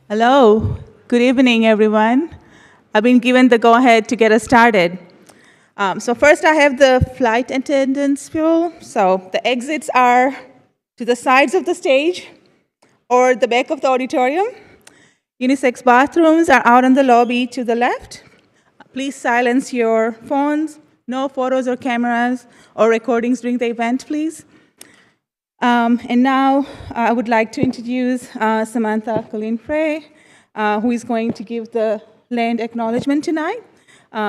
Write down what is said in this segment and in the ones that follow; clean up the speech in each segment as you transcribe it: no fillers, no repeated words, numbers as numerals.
Hello, good evening, everyone. I've been given the go-ahead to get us started. So first I have the flight attendants rule. So the exits are to the sides of the stage or the back of the auditorium. Unisex bathrooms are out in the lobby to the left. Please silence your phones, no photos or cameras or recordings during the event, please. And now I would like to introduce Samantha Colleen Frey, who is going to give the land acknowledgement tonight.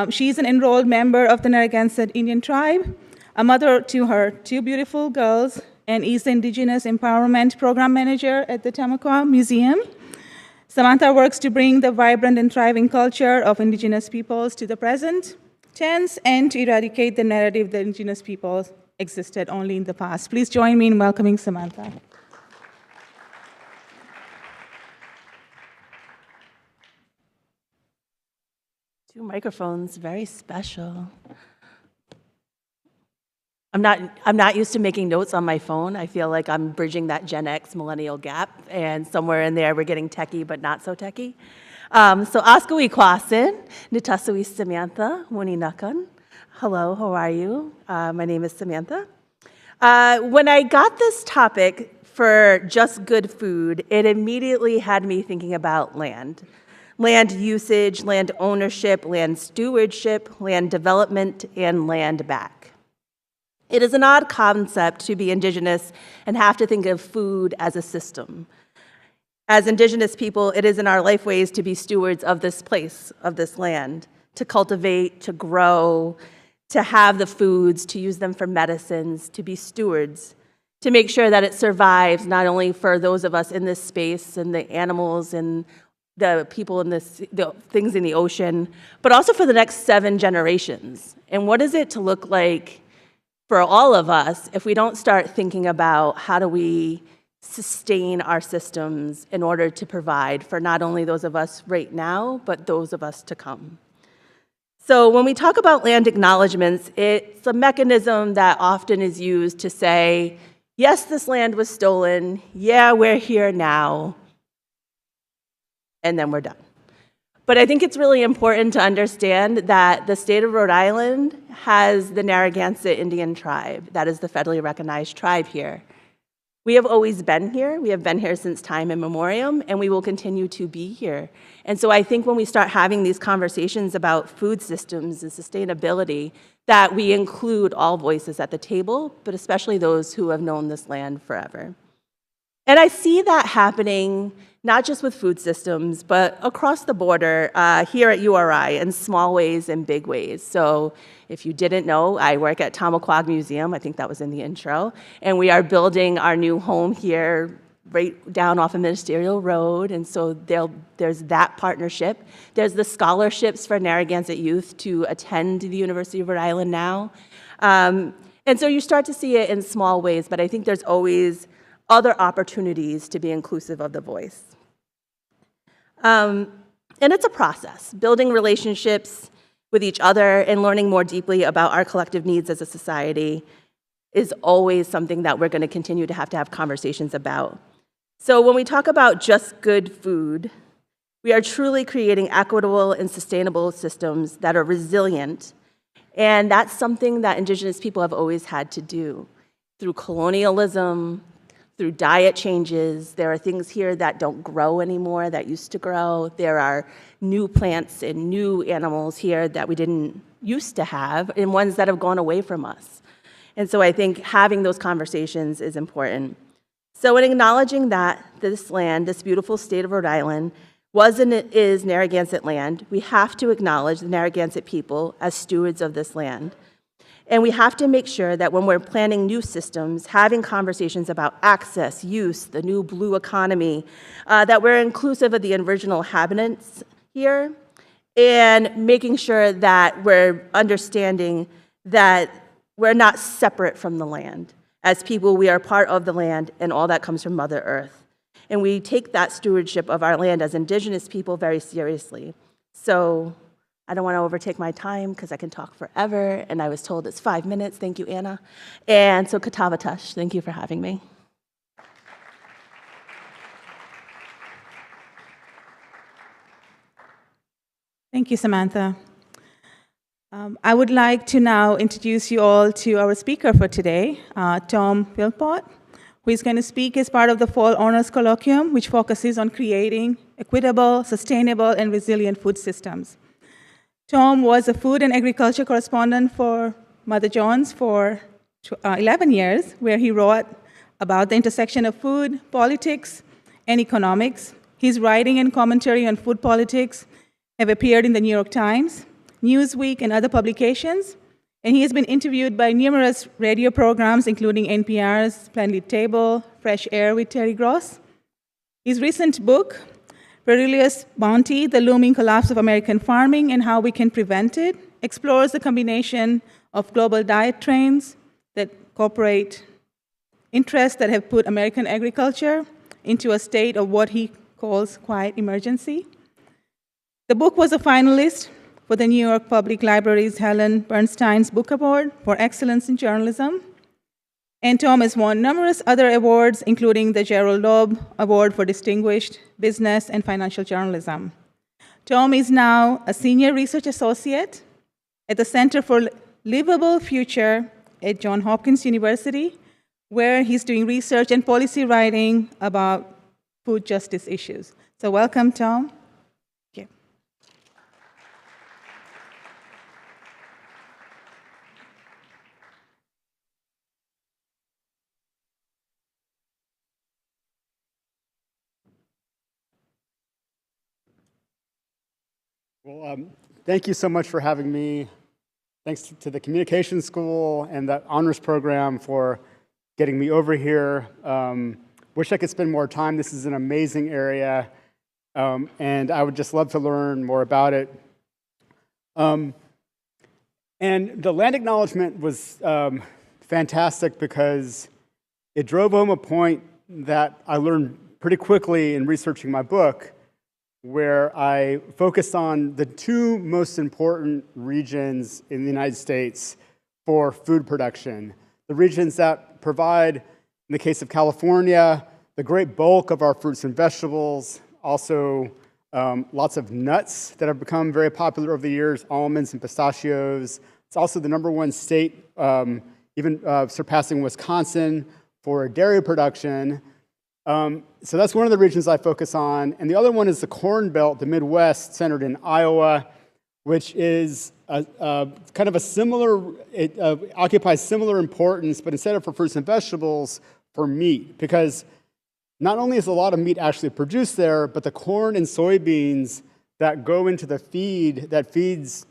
She's an enrolled member of the Narragansett Indian tribe, a mother to her two beautiful girls, and is the Indigenous Empowerment Program Manager at the Tamaqua Museum. Samantha works to bring the vibrant and thriving culture of Indigenous peoples to the present tense and to eradicate the narrative that Indigenous peoples existed only in the past. Please join me in welcoming Samantha. Two microphones, very special. I'm not used to making notes on my phone. I feel like I'm bridging that Gen X millennial gap, and somewhere in there we're getting techie but not so techie. So Askawi Kwasin, Nitasui Samantha, Wuni Nakan. Hello, how are you? My name is Samantha. When I got this topic for just good food, it immediately had me thinking about land. Land usage, land ownership, land stewardship, land development, and land back. It is an odd concept to be Indigenous and have to think of food as a system. As Indigenous people, it is in our life ways to be stewards of this place, of this land, to cultivate, to grow, to have the foods, to use them for medicines, to be stewards, to make sure that it survives not only for those of us in this space and the animals and the people in this, the things in the ocean, but also for the next 7 generations. And what is it to look like for all of us if we don't start thinking about how do we sustain our systems in order to provide for not only those of us right now, but those of us to come. So when we talk about land acknowledgements, it's a mechanism that often is used to say, yes, this land was stolen, yeah, we're here now, and then we're done. But I think it's really important to understand that the state of Rhode Island has the Narragansett Indian tribe. That is the federally recognized tribe here. We have always been here. We have been here since time immemorial, and we will continue to be here. And so I think when we start having these conversations about food systems and sustainability, that we include all voices at the table, but especially those who have known this land forever. And I see that happening not just with food systems, but across the border here at URI in small ways and big ways. So if you didn't know, I work at Tamaqua Museum. I think that was in the intro. And we are building our new home here right down off of Ministerial Road. And so there's that partnership. There's the scholarships for Narragansett youth to attend the University of Rhode Island now. And so you start to see it in small ways, but I think there's always other opportunities to be inclusive of the voice. And it's a process, building relationships with each other and learning more deeply about our collective needs as a society is always something that we're going to continue to have conversations about. So when we talk about just good food, we are truly creating equitable and sustainable systems that are resilient, and that's something that Indigenous people have always had to do through colonialism, through diet changes. There are things here that don't grow anymore that used to grow. There are new plants and new animals here that we didn't used to have, and ones that have gone away from us. And so I think having those conversations is important. So in acknowledging that this land, this beautiful state of Rhode Island, was and is Narragansett land, we have to acknowledge the Narragansett people as stewards of this land. And we have to make sure that when we're planning new systems, having conversations about access, use, the new blue economy, that we're inclusive of the original inhabitants here, and making sure that we're understanding that we're not separate from the land. As people, we are part of the land and all that comes from Mother Earth. And we take that stewardship of our land as Indigenous people very seriously. So I don't want to overtake my time because I can talk forever, and I was told it's 5 minutes. Thank you, Anna. And so Katavatash, thank you for having me. Thank you, Samantha. I would like to now introduce you all to our speaker for today, Tom Philpott, who is going to speak as part of the Fall Honors Colloquium, which focuses on creating equitable, sustainable, and resilient food systems. Tom was a food and agriculture correspondent for Mother Jones for 11 years, where he wrote about the intersection of food, politics, and economics. His writing and commentary on food politics have appeared in the New York Times, Newsweek, and other publications, and he has been interviewed by numerous radio programs, including NPR's Splendid Table, Fresh Air with Terry Gross. His recent book, Perilous, Bounty, The Looming Collapse of American Farming and How We Can Prevent It, explores the combination of global diet trends that incorporate interests that have put American agriculture into a state of what he calls quiet emergency. The book was a finalist for the New York Public Library's Helen Bernstein's Book Award for Excellence in Journalism. And Tom has won numerous other awards, including the Gerald Loeb Award for Distinguished Business and Financial Journalism. Tom is now a senior research associate at the Center for Livable Future at Johns Hopkins University, where he's doing research and policy writing about food justice issues. So welcome, Tom. Thank you. Well, thank you so much for having me. Thanks to the Communications School and the Honors Program for getting me over here. Wish I could spend more time. This is an amazing area, and I would just love to learn more about it. And the land acknowledgement was fantastic because it drove home a point that I learned pretty quickly in researching my book, where I focused on the two most important regions in the United States for food production. The regions that provide, in the case of California, the great bulk of our fruits and vegetables, also lots of nuts that have become very popular over the years, almonds and pistachios. It's also the #1 state, even surpassing Wisconsin, for dairy production. So that's one of the regions I focus on. And the other one is the Corn Belt, the Midwest, centered in Iowa, which is kind of a similar, it occupies similar importance, but instead of for fruits and vegetables, for meat. Because not only is a lot of meat actually produced there, but the corn and soybeans that go into the feed that feeds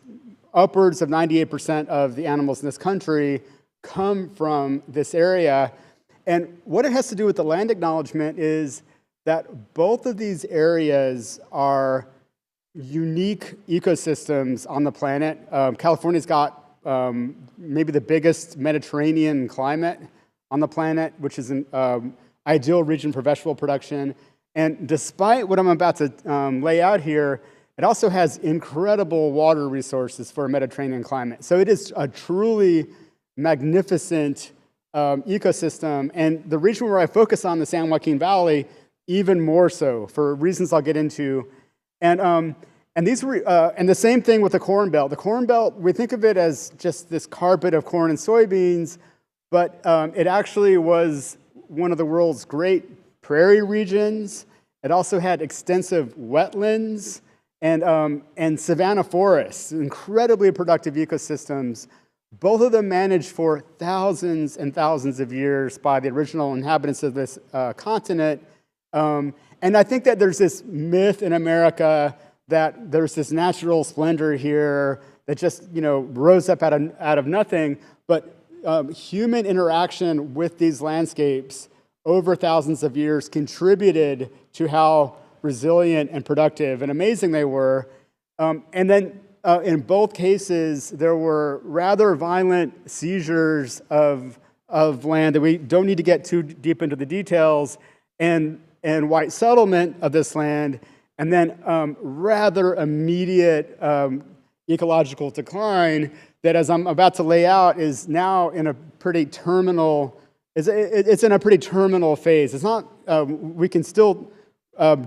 upwards of 98% of the animals in this country come from this area. And what it has to do with the land acknowledgement is that both of these areas are unique ecosystems on the planet. California's got maybe the biggest Mediterranean climate on the planet, which is an ideal region for vegetable production. And despite what I'm about to lay out here, it also has incredible water resources for a Mediterranean climate. So it is a truly magnificent ecosystem, and the region where I focus on, the San Joaquin Valley, even more so for reasons I'll get into. And these were, and the same thing with the Corn Belt. The Corn Belt, we think of it as just this carpet of corn and soybeans, but it actually was one of the world's great prairie regions. It also had extensive wetlands and savanna forests, incredibly productive ecosystems. Both of them managed for thousands and thousands of years by the original inhabitants of this continent. And I think that there's this myth in America that there's this natural splendor here that just, rose up out of nothing. But human interaction with these landscapes over thousands of years contributed to how resilient and productive and amazing they were. And then in both cases, there were rather violent seizures of land that we don't need to get too deep into the details, and white settlement of this land, and then rather immediate ecological decline that, as I'm about to lay out, is now in a pretty terminal. It's in a pretty terminal phase. It's not. We can still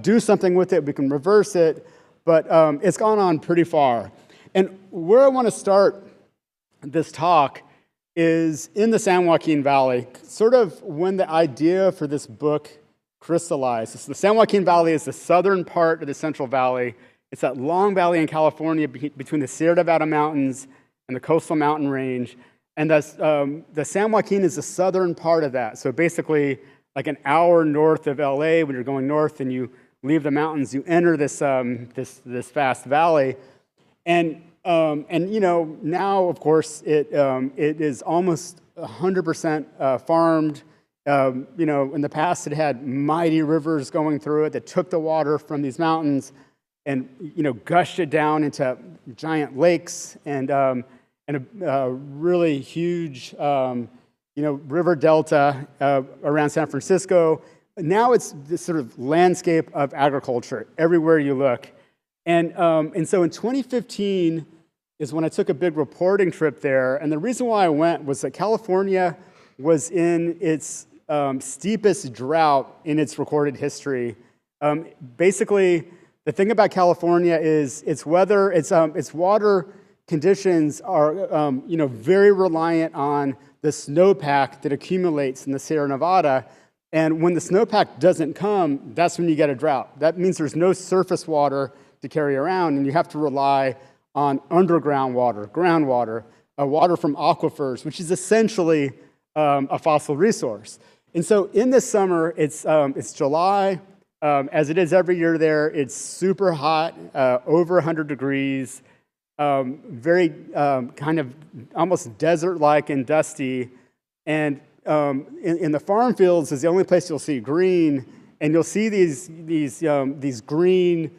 do something with it. We can reverse it. but it's gone on pretty far. And where I want to start this talk is in the San Joaquin Valley, sort of when the idea for this book crystallized. So the San Joaquin Valley is the southern part of the Central Valley. It's that long valley in California between the Sierra Nevada mountains and the coastal mountain range. And the San Joaquin is the southern part of that. So basically, like an hour north of LA, when you're going north and you leave the mountains, you enter this vast valley. And you know, now, of course, it is almost 100% farmed. You know, in the past, it had mighty rivers going through it that took the water from these mountains and, you know, gushed it down into giant lakes and a really huge, you know, river delta around San Francisco. Now it's this sort of landscape of agriculture everywhere you look. And so in 2015 is when I took a big reporting trip there. And the reason why I went was that California was in its steepest drought in its recorded history. Basically, the thing about California is its weather, its water conditions are you know, very reliant on the snowpack that accumulates in the Sierra Nevada. And when the snowpack doesn't come, that's when you get a drought. That means there's no surface water to carry around, and you have to rely on underground water, groundwater, water from aquifers, which is essentially a fossil resource. And so in this summer, it's July, as it is every year there. It's super hot, over 100 degrees, very kind of almost desert-like and dusty. And in the farm fields is the only place you'll see green, and you'll see these green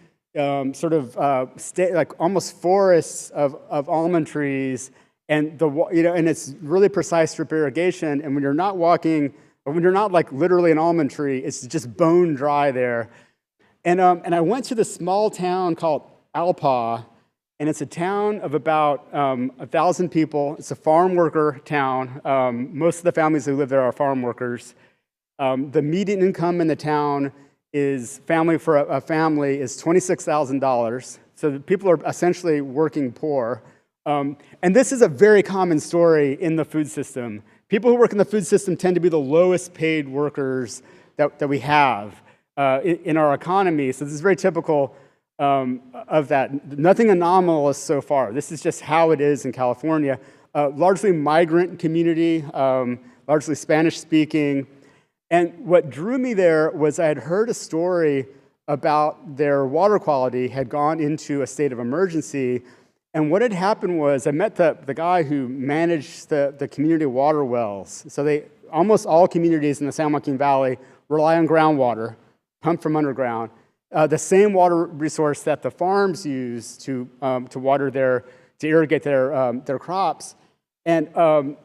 sort of like almost forests of almond trees, and you know, and it's really precise drip irrigation. And when you're not walking, or when you're not like literally an almond tree, it's just bone dry there. And I went to this small town called Alpa, and it's a town of about 1,000 people. It's a farm worker town. Most of the families who live there are farm workers. The median income in the town is for a family is $26,000. So the people are essentially working poor. And this is a very common story in the food system. People who work in the food system tend to be the lowest paid workers that we have in our economy. So this is very typical of that. Nothing anomalous so far. This is just how it is in California. Largely migrant community, largely Spanish-speaking. And what drew me there was I had heard a story about their water quality had gone into a state of emergency. And what had happened was I met the guy who managed the community water wells. So almost all communities in the San Joaquin Valley rely on groundwater, pumped from underground. The same water resource that the farms use to irrigate their crops. And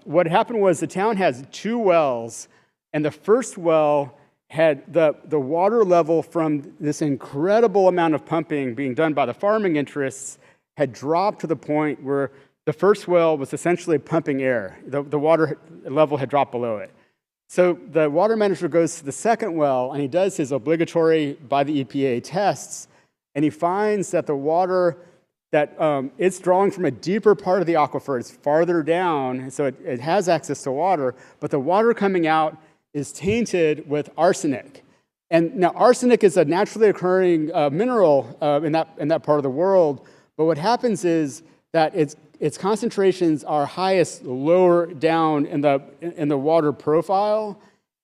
what happened was the town has 2 wells, and the first well had the water level from this incredible amount of pumping being done by the farming interests had dropped to the point where the first well was essentially pumping air. The water level had dropped below it. So the water manager goes to the second well, and he does his obligatory by the EPA tests, and he finds that the water that it's drawing from a deeper part of the aquifer. It's farther down, so it has access to water, but the water coming out is tainted with arsenic. And now arsenic is a naturally occurring mineral in that part of the world, but what happens is that its concentrations are highest lower down in the water profile.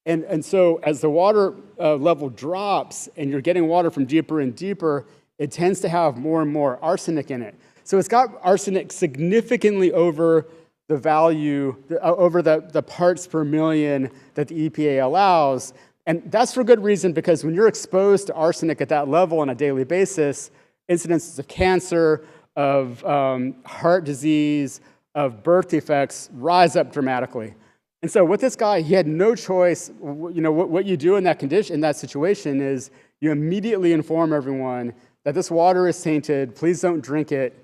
And so as the water level drops and you're getting water from deeper and deeper, it tends to have more and more arsenic in it. So it's got arsenic significantly over the value, over the parts per million that the EPA allows. And that's for good reason, because when you're exposed to arsenic at that level on a daily basis, incidences of cancer, of heart disease, of birth defects rise up dramatically. And so with this guy, he had no choice. You know, what you do in that condition, in that situation, is you immediately inform everyone that this water is tainted. Please don't drink it.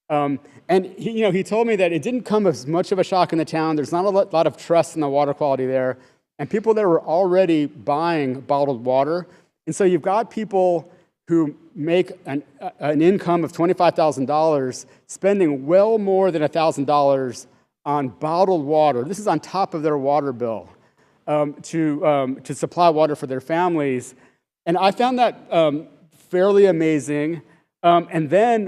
And he told me that it didn't come as much of a shock in the town. There's not a lot of trust in the water quality there, and people there were already buying bottled water. And so you've got people who make an income of $25,000 spending well more than $1,000 on bottled water. This is on top of their water bill to supply water for their families. And I found that fairly amazing. And then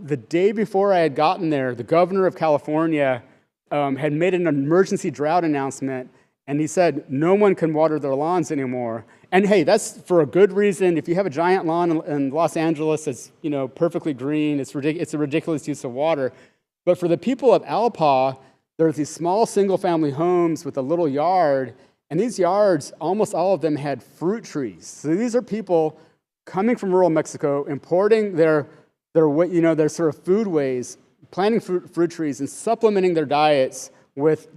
the day before I had gotten there, the governor of California had made an emergency drought announcement, and he said no one can water their lawns anymore. And hey, that's for a good reason. If you have a giant lawn in Los Angeles that's perfectly green, it's a ridiculous use of water. But for the people of Alpa, there's these small single-family homes with a little yard, and these yards, almost all of them had fruit trees. So these are people coming from rural Mexico, importing their sort of foodways, planting fruit trees, and supplementing their diets with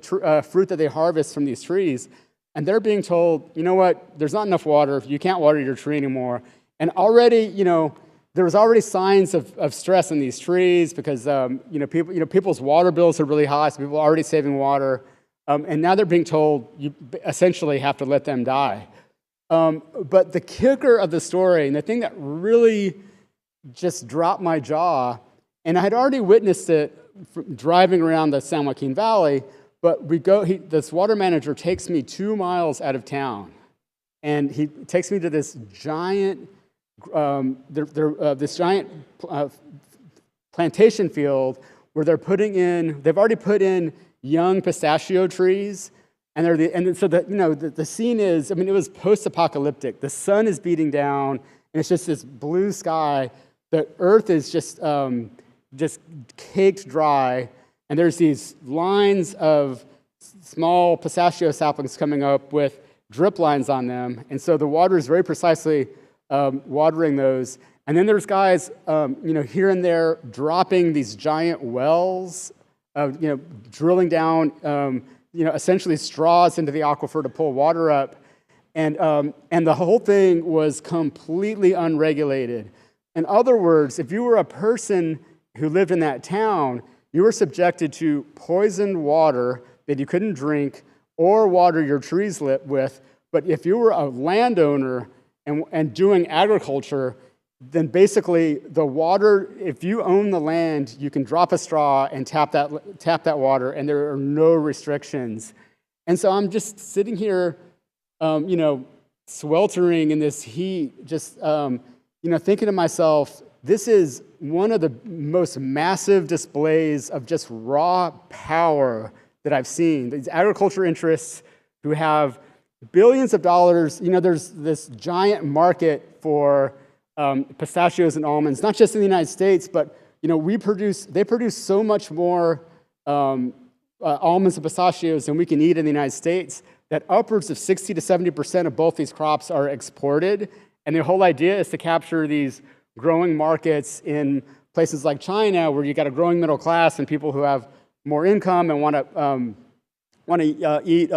fruit that they harvest from these trees. And they're being told, you know what, there's not enough water, you can't water your tree anymore. And already, there was already signs of stress in these trees because, people's water bills are really high, so people are already saving water. And now they're being told you essentially have to let them die. But the kicker of the story, and the thing that really just dropped my jaw, and I had already witnessed it driving around the San Joaquin Valley, but this water manager takes me 2 miles out of town, and he takes me to this giant, plantation field where they've already put in young pistachio trees, and so the scene is, it was post-apocalyptic. The sun is beating down, and it's just this blue sky. The earth is just caked dry, and there's these lines of small pistachio saplings coming up with drip lines on them, and so the water is very precisely watering those. And then there's guys, here and there dropping these giant wells, drilling down, essentially straws into the aquifer to pull water up, and the whole thing was completely unregulated. In other words, if you were a person who lived in that town, you were subjected to poisoned water that you couldn't drink or water your trees with. But if you were a landowner and doing agriculture, then basically the water, if you own the land, you can drop a straw and tap that water, and there are no restrictions. And so I'm just sitting here, sweltering in this heat, just thinking to myself, this is one of the most massive displays of just raw power that I've seen. These agriculture interests who have billions of dollars, there's this giant market for pistachios and almonds, not just in the United States, but they produce so much more almonds and pistachios than we can eat in the United States, that upwards of 60 to 70% of both these crops are exported. And the whole idea is to capture these growing markets in places like China, where you got a growing middle class and people who have more income and want to eat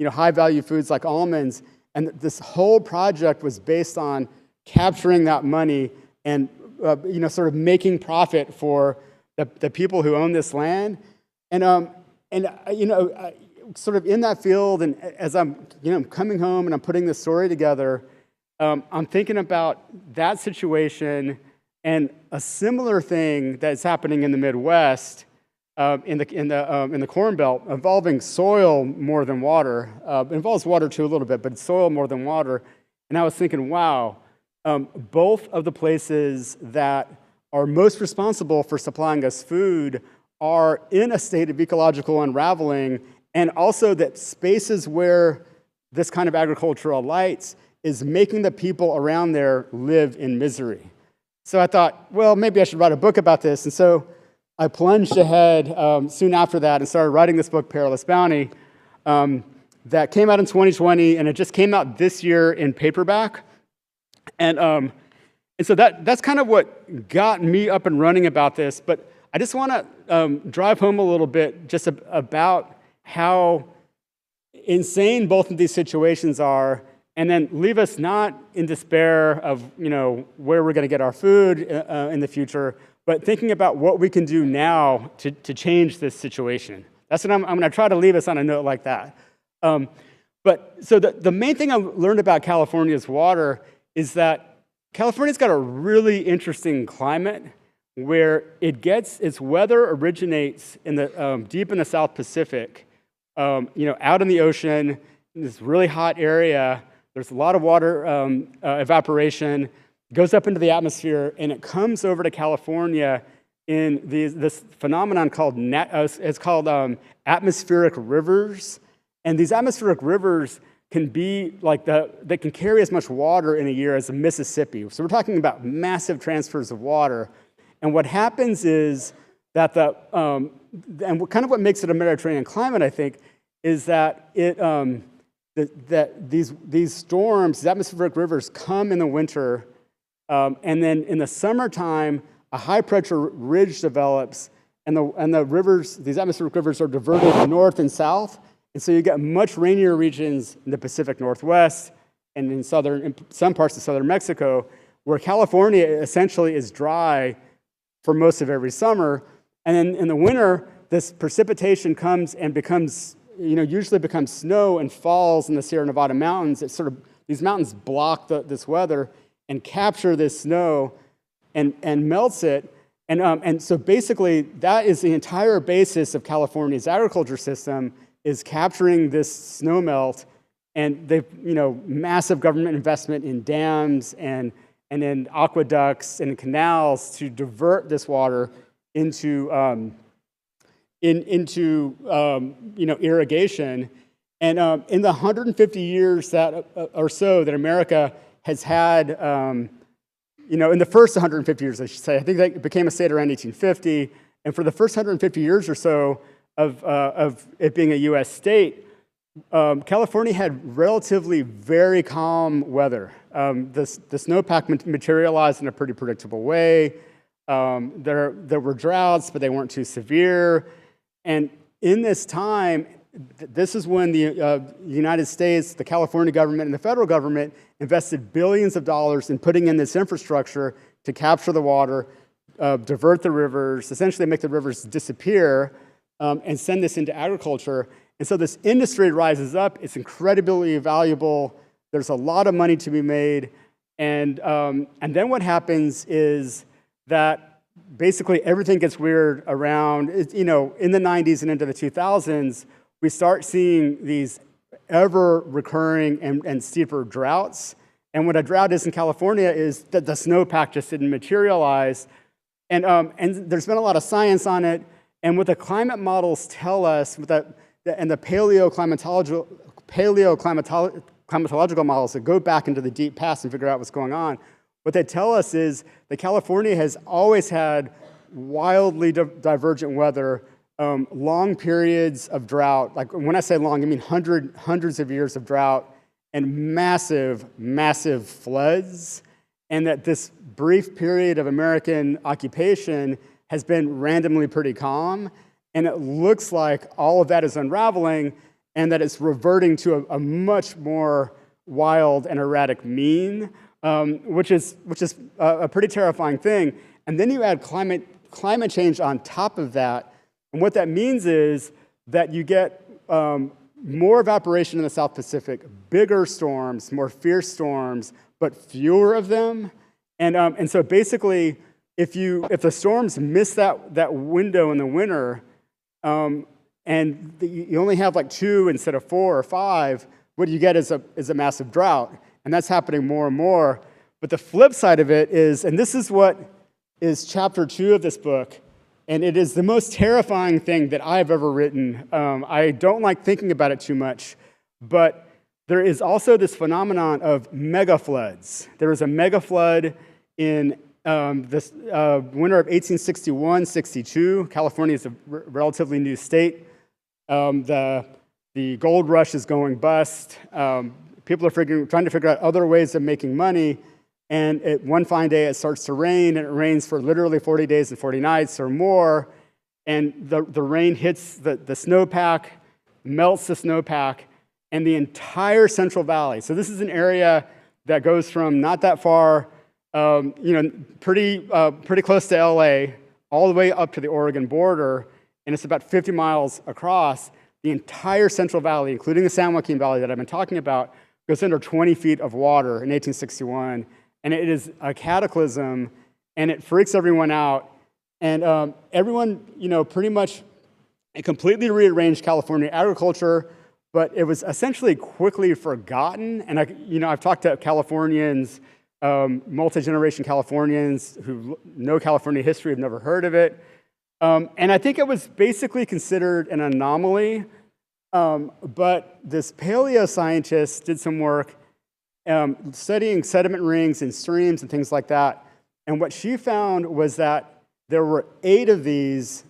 high value foods like almonds. And this whole project was based on capturing that money and sort of making profit for the people who own this land. And sort of in that field, and as I'm coming home and I'm putting this story together, I'm thinking about that situation and a similar thing that's happening in the Midwest, in the Corn Belt, involving soil more than water. It involves water too a little bit, but it's soil more than water. And I was thinking, wow, both of the places that are most responsible for supplying us food are in a state of ecological unraveling, and also that spaces where this kind of agriculture alights is making the people around there live in misery. So I thought, well, maybe I should write a book about this. And so I plunged ahead soon after that and started writing this book, Perilous Bounty, that came out in 2020, and it just came out this year in paperback. And so that's kind of what got me up and running about this. But I just want to drive home a little bit just about how insane both of these situations are, and then leave us not in despair of where we're going to get our food in the future, but thinking about what we can do now to change this situation. That's what I'm going to try to leave us on a note like that. But so the main thing I learned about California's water is that California's got a really interesting climate where its weather originates in the deep in the South Pacific, out in the ocean, in this really hot area. There's a lot of water evaporation, goes up into the atmosphere, and it comes over to California in this phenomenon called atmospheric rivers. And these atmospheric rivers can be they can carry as much water in a year as the Mississippi. So we're talking about massive transfers of water. And what happens is that and what makes it a Mediterranean climate, I think, is that these storms, these atmospheric rivers, come in the winter, and then in the summertime, a high pressure ridge develops, and the rivers, these atmospheric rivers, are diverted north and south, and so you get much rainier regions in the Pacific Northwest and in some parts of southern Mexico, where California essentially is dry for most of every summer. And then in the winter, this precipitation comes and usually becomes snow and falls in the Sierra Nevada mountains. These mountains block this weather and capture this snow and melts it. And so basically, that is the entire basis of California's agriculture system, is capturing this snow melt. And they've, massive government investment in dams and in aqueducts and canals to divert this water into irrigation. And in the 150 years or so that America has had, in the first 150 years, I should say, I think that it became a state around 1850. And for the first 150 years or so of it being a U.S. state, California had relatively very calm weather. The snowpack materialized in a pretty predictable way. There were droughts, but they weren't too severe. And in this time, this is when the United States, the California government, and the federal government invested billions of dollars in putting in this infrastructure to capture the water, divert the rivers, essentially make the rivers disappear, and send this into agriculture. And so this industry rises up. It's incredibly valuable. There's a lot of money to be made. And then what happens is that basically everything gets weird around, in the 90s and into the 2000s, we start seeing these ever-recurring and steeper droughts. And what a drought is in California is that the snowpack just didn't materialize. And there's been a lot of science on it. And what the climate models tell us, and the paleoclimatological models that go back into the deep past and figure out what's going on, what they tell us is that California has always had wildly divergent weather, long periods of drought. Like when I say long, I mean hundreds of years of drought and massive, massive floods. And that this brief period of American occupation has been randomly pretty calm. And it looks like all of that is unraveling and that it's reverting to a much more wild and erratic mean, which is a pretty terrifying thing. And then you add climate change on top of that. And what that means is that you get more evaporation in the South Pacific, bigger storms, more fierce storms, but fewer of them. And so basically, if the storms miss that window in the winter, and you only have like 2 instead of 4 or 5, what you get is a massive drought, and that's happening more and more. But the flip side of it is, and this is what is chapter 2 of this book, and it is the most terrifying thing that I've ever written. I don't like thinking about it too much, but there is also this phenomenon of mega floods. There was a mega flood in this winter of 1861-62. California is a relatively new state. The gold rush is going bust. People are trying to figure out other ways of making money. And one fine day, it starts to rain, and it rains for literally 40 days and 40 nights or more. And the rain hits the snowpack, melts the snowpack, and the entire Central Valley. So this is an area that goes from not that far, pretty close to LA, all the way up to the Oregon border, and it's about 50 miles across. The entire Central Valley, including the San Joaquin Valley that I've been talking about, goes under 20 feet of water in 1861. and it is a cataclysm, and it freaks everyone out. And everyone, pretty much, it completely rearranged California agriculture, but it was essentially quickly forgotten. And I've talked to Californians, multi-generation Californians who know California history, have never heard of it. And I think it was basically considered an anomaly. But this paleoscientist did some work studying sediment rings and streams and things like that. And what she found was that there were 8 of these,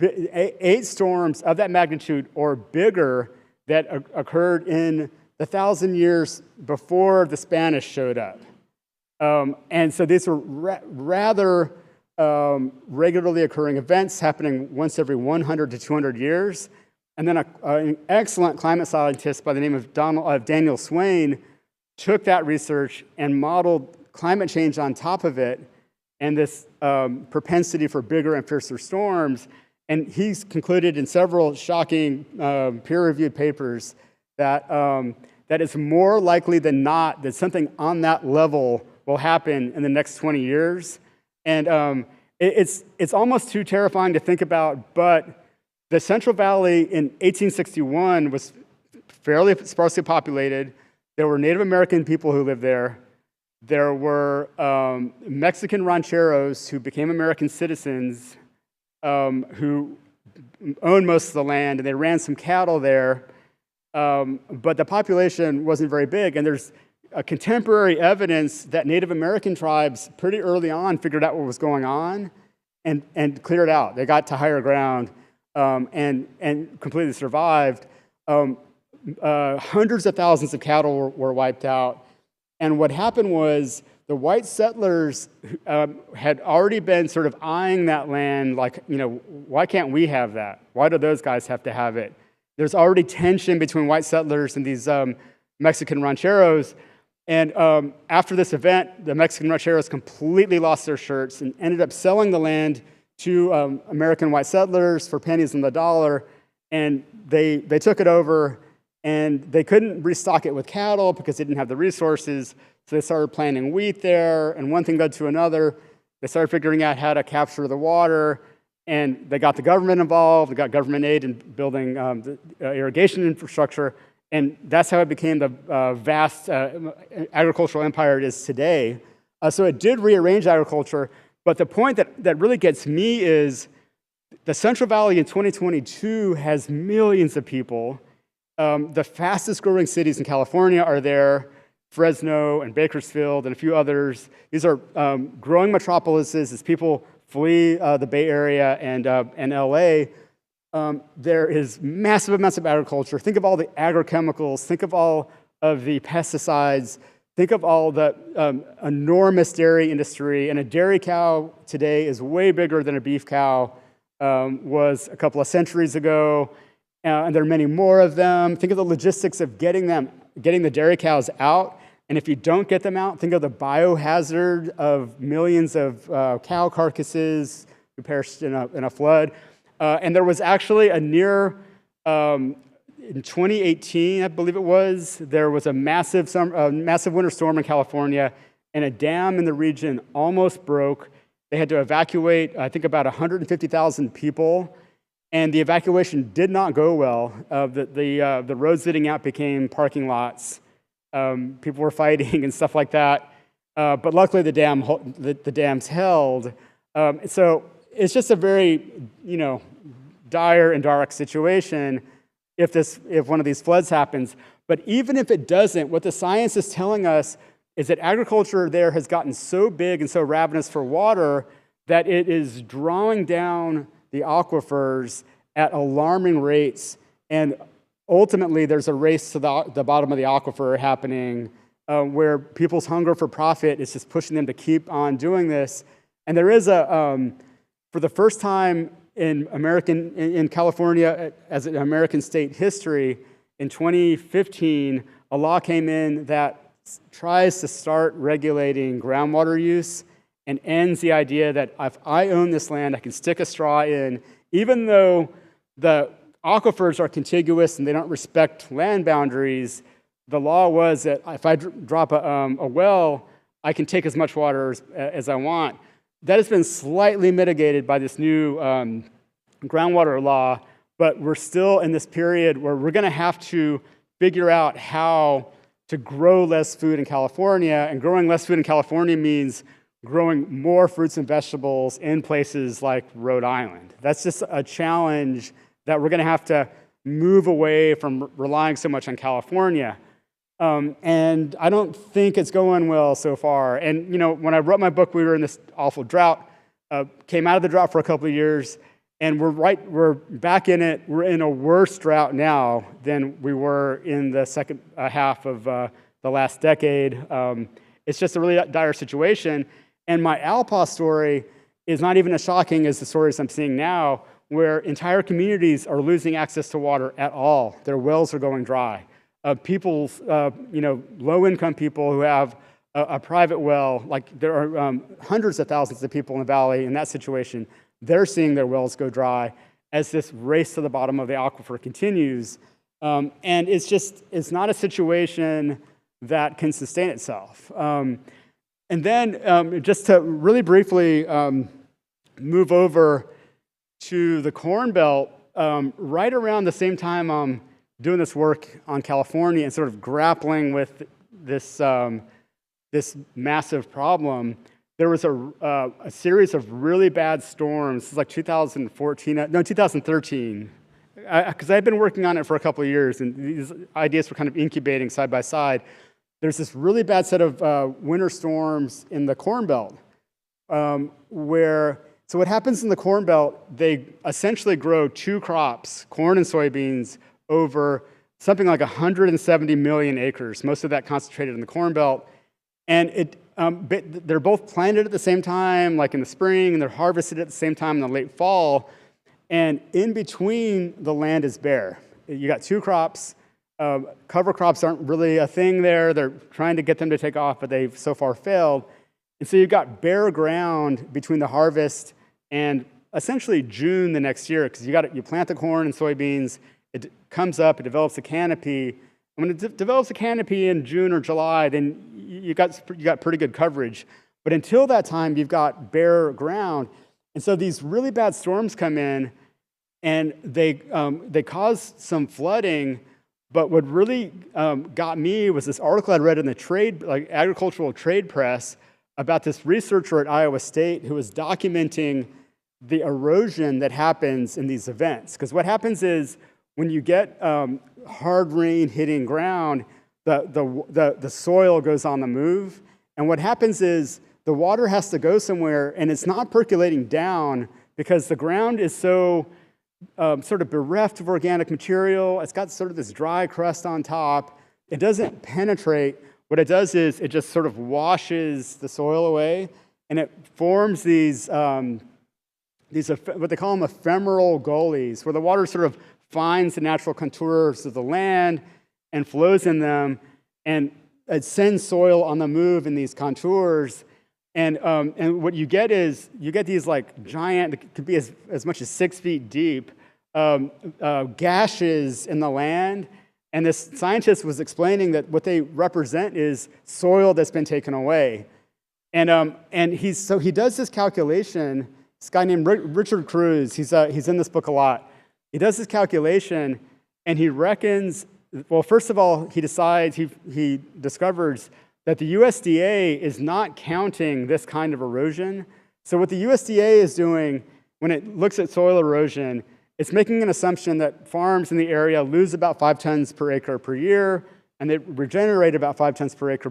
8 storms of that magnitude or bigger that occurred in the 1,000 years before the Spanish showed up. And so these were rather regularly occurring events happening once every 100 to 200 years. And then an excellent climate scientist by the name of Daniel Swain took that research and modeled climate change on top of it and this propensity for bigger and fiercer storms. And he's concluded in several shocking peer-reviewed papers that it's more likely than not that something on that level will happen in the next 20 years. And it's almost too terrifying to think about, but the Central Valley in 1861 was fairly sparsely populated. There were Native American people who lived there. There were Mexican rancheros who became American citizens who owned most of the land, and they ran some cattle there. But the population wasn't very big, and there's contemporary evidence that Native American tribes pretty early on figured out what was going on and cleared out. They got to higher ground and completely survived. Hundreds of thousands of cattle were wiped out. And what happened was the white settlers had already been sort of eyeing that land like, why can't we have that? Why do those guys have to have it? There's already tension between white settlers and these Mexican rancheros. And after this event, the Mexican rancheros completely lost their shirts and ended up selling the land to American white settlers for pennies on the dollar. And they took it over, and they couldn't restock it with cattle because they didn't have the resources. So they started planting wheat there, and one thing led to another. They started figuring out how to capture the water, and they got the government involved. They got government aid in building the irrigation infrastructure, and that's how it became the vast agricultural empire it is today. So it did rearrange agriculture, but the point that really gets me is the Central Valley in 2022 has millions of people. The fastest growing cities in California are there, Fresno and Bakersfield and a few others. These are growing metropolises as people flee the Bay Area and LA. There is massive amounts of agriculture. Think of all the agrochemicals. Think of all of the pesticides. Think of all the enormous dairy industry. And a dairy cow today is way bigger than a beef cow was a couple of centuries ago. And there are many more of them. Think of the logistics of getting the dairy cows out. And if you don't get them out, think of the biohazard of millions of cow carcasses who perished in a flood. And there was actually a near, in 2018, I believe it was, there was a massive winter storm in California, and a dam in the region almost broke. They had to evacuate, I think, about 150,000 people. And the evacuation did not go well. The roads leading out became parking lots. People were fighting and stuff like that. But luckily, the dams held. So it's just a very, dire and dark situation if one of these floods happens. But even if it doesn't, what the science is telling us is that agriculture there has gotten so big and so ravenous for water that it is drawing down the aquifers at alarming rates, and ultimately there's a race to the bottom of the aquifer happening where people's hunger for profit is just pushing them to keep on doing this. And there is for the first time in California as an American state history, in 2015, a law came in that tries to start regulating groundwater use and ends the idea that if I own this land, I can stick a straw in, even though the aquifers are contiguous and they don't respect land boundaries. The law was that if I drop a well, I can take as much water as I want. That has been slightly mitigated by this new groundwater law, but we're still in this period where we're going to have to figure out how to grow less food in California, and growing less food in California means growing more fruits and vegetables in places like Rhode Island. That's just a challenge that we're going to have to move away from relying so much on California. And I don't think it's going well so far. And when I wrote my book, we were in this awful drought, came out of the drought for a couple of years, and we're back in it. We're in a worse drought now than we were in the second half of the last decade. It's just a really dire situation. And my Alpa story is not even as shocking as the stories I'm seeing now, where entire communities are losing access to water at all. Their wells are going dry. Low-income people who have a private well, like there are hundreds of thousands of people in the valley in that situation, they're seeing their wells go dry as this race to the bottom of the aquifer continues. And it's not a situation that can sustain itself. And then just to really briefly move over to the Corn Belt, right around the same time I'm doing this work on California and sort of grappling with this, this massive problem, there was a series of really bad storms. This is like 2013, because I had been working on it for a couple of years, and these ideas were kind of incubating side by side. There's this really bad set of winter storms in the Corn Belt, so what happens in the Corn Belt, they essentially grow two crops, corn and soybeans, over something like 170 million acres, most of that concentrated in the Corn Belt. And they're both planted at the same time, like in the spring, and they're harvested at the same time in the late fall. And in between, the land is bare. You got two crops. Cover crops aren't really a thing there. They're trying to get them to take off, but they've so far failed. And so you've got bare ground between the harvest and essentially June the next year, because you plant the corn and soybeans, it comes up, it develops a canopy. And when it develops a canopy in June or July, then you got pretty good coverage. But until that time, you've got bare ground. And so these really bad storms come in, and they cause some flooding. But what really got me was this article I read in the agricultural trade press about this researcher at Iowa State who was documenting the erosion that happens in these events. Because what happens is when you get hard rain hitting ground, the soil goes on the move. And what happens is the water has to go somewhere, and it's not percolating down because the ground is so sort of bereft of organic material. It's got sort of this dry crust on top. It doesn't penetrate. What it does is it just sort of washes the soil away, and it forms these what they call them ephemeral gullies, where the water sort of finds the natural contours of the land and flows in them, and it sends soil on the move in these contours. And what you get is these like giant, it could be as much as 6 feet deep, gashes in the land. And this scientist was explaining that what they represent is soil that's been taken away. And he does this calculation. This guy named Richard Cruz, he's in this book a lot. He does this calculation, and he reckons. Well, first of all, he discovers that the USDA is not counting this kind of erosion. So what the USDA is doing when it looks at soil erosion, it's making an assumption that farms in the area lose about 5 tons per acre per year, and they regenerate about 5 tons per acre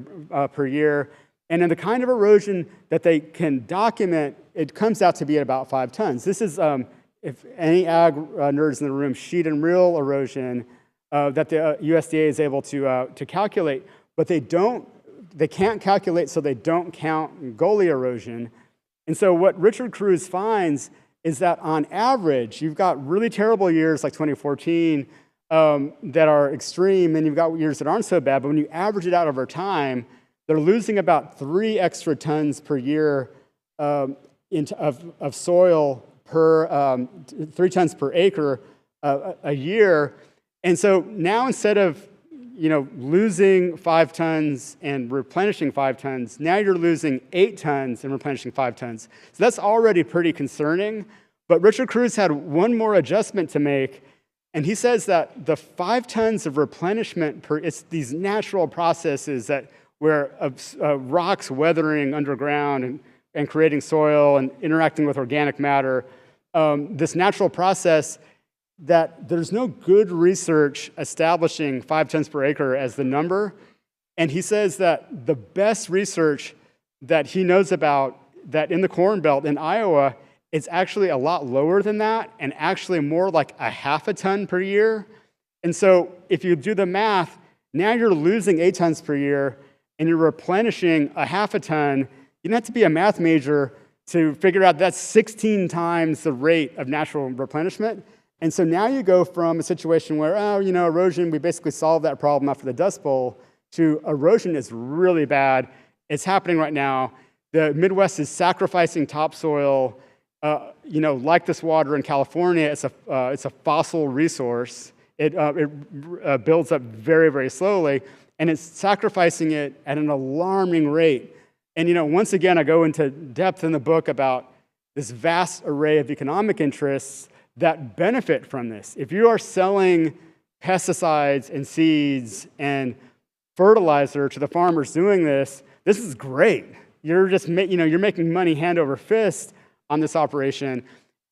per year. And in the kind of erosion that they can document, it comes out to be at about 5 tons. This is, if any ag nerds in the room, sheet and reel erosion that the USDA is able to calculate, but they can't calculate, so they don't count gully erosion. And so what Richard Cruz finds is that on average, you've got really terrible years like 2014 that are extreme, and you've got years that aren't so bad, but when you average it out over time, they're losing about 3 extra tons per year of soil per 3 tons per acre a year. And so now instead of losing 5 tons and replenishing 5 tons. Now you're losing 8 tons and replenishing 5 tons. So that's already pretty concerning. But Richard Cruz had one more adjustment to make, and he says that the 5 tons of replenishment it's these natural processes where rocks weathering underground and creating soil and interacting with organic matter, this natural process that there's no good research establishing 5 tons per acre as the number. And he says that the best research that he knows about that in the Corn Belt in Iowa, it's actually a lot lower than that, and actually more like a half a ton per year. And so if you do the math, now you're losing 8 tons per year, and you're replenishing a half a ton. You don't have to be a math major to figure out that's 16 times the rate of natural replenishment. And so now you go from a situation where, erosion, we basically solved that problem after the Dust Bowl, to erosion is really bad. It's happening right now. The Midwest is sacrificing topsoil. Like this water in California, it's a fossil resource. It builds up very, very slowly, and it's sacrificing it at an alarming rate. And once again, I go into depth in the book about this vast array of economic interests that benefit from this. If you are selling pesticides and seeds and fertilizer to the farmers doing this, this is great. You're just you're making money hand over fist on this operation.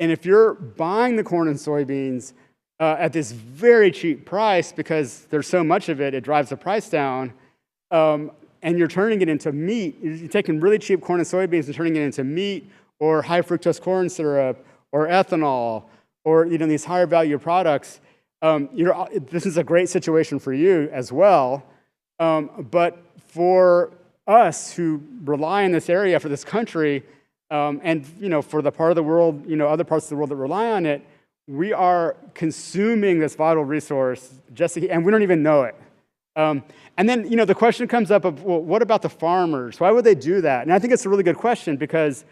And if you're buying the corn and soybeans at this very cheap price, because there's so much of it, it drives the price down, and you're turning it into meat, you're taking really cheap corn and soybeans and turning it into meat or high fructose corn syrup or ethanol or these higher value products, this is a great situation for you as well. But for us who rely on this area, for this country, and for the part of the world, other parts of the world that rely on it, we are consuming this vital resource and we don't even know it. And then the question comes up of, well, what about the farmers? Why would they do that? And I think it's a really good question, because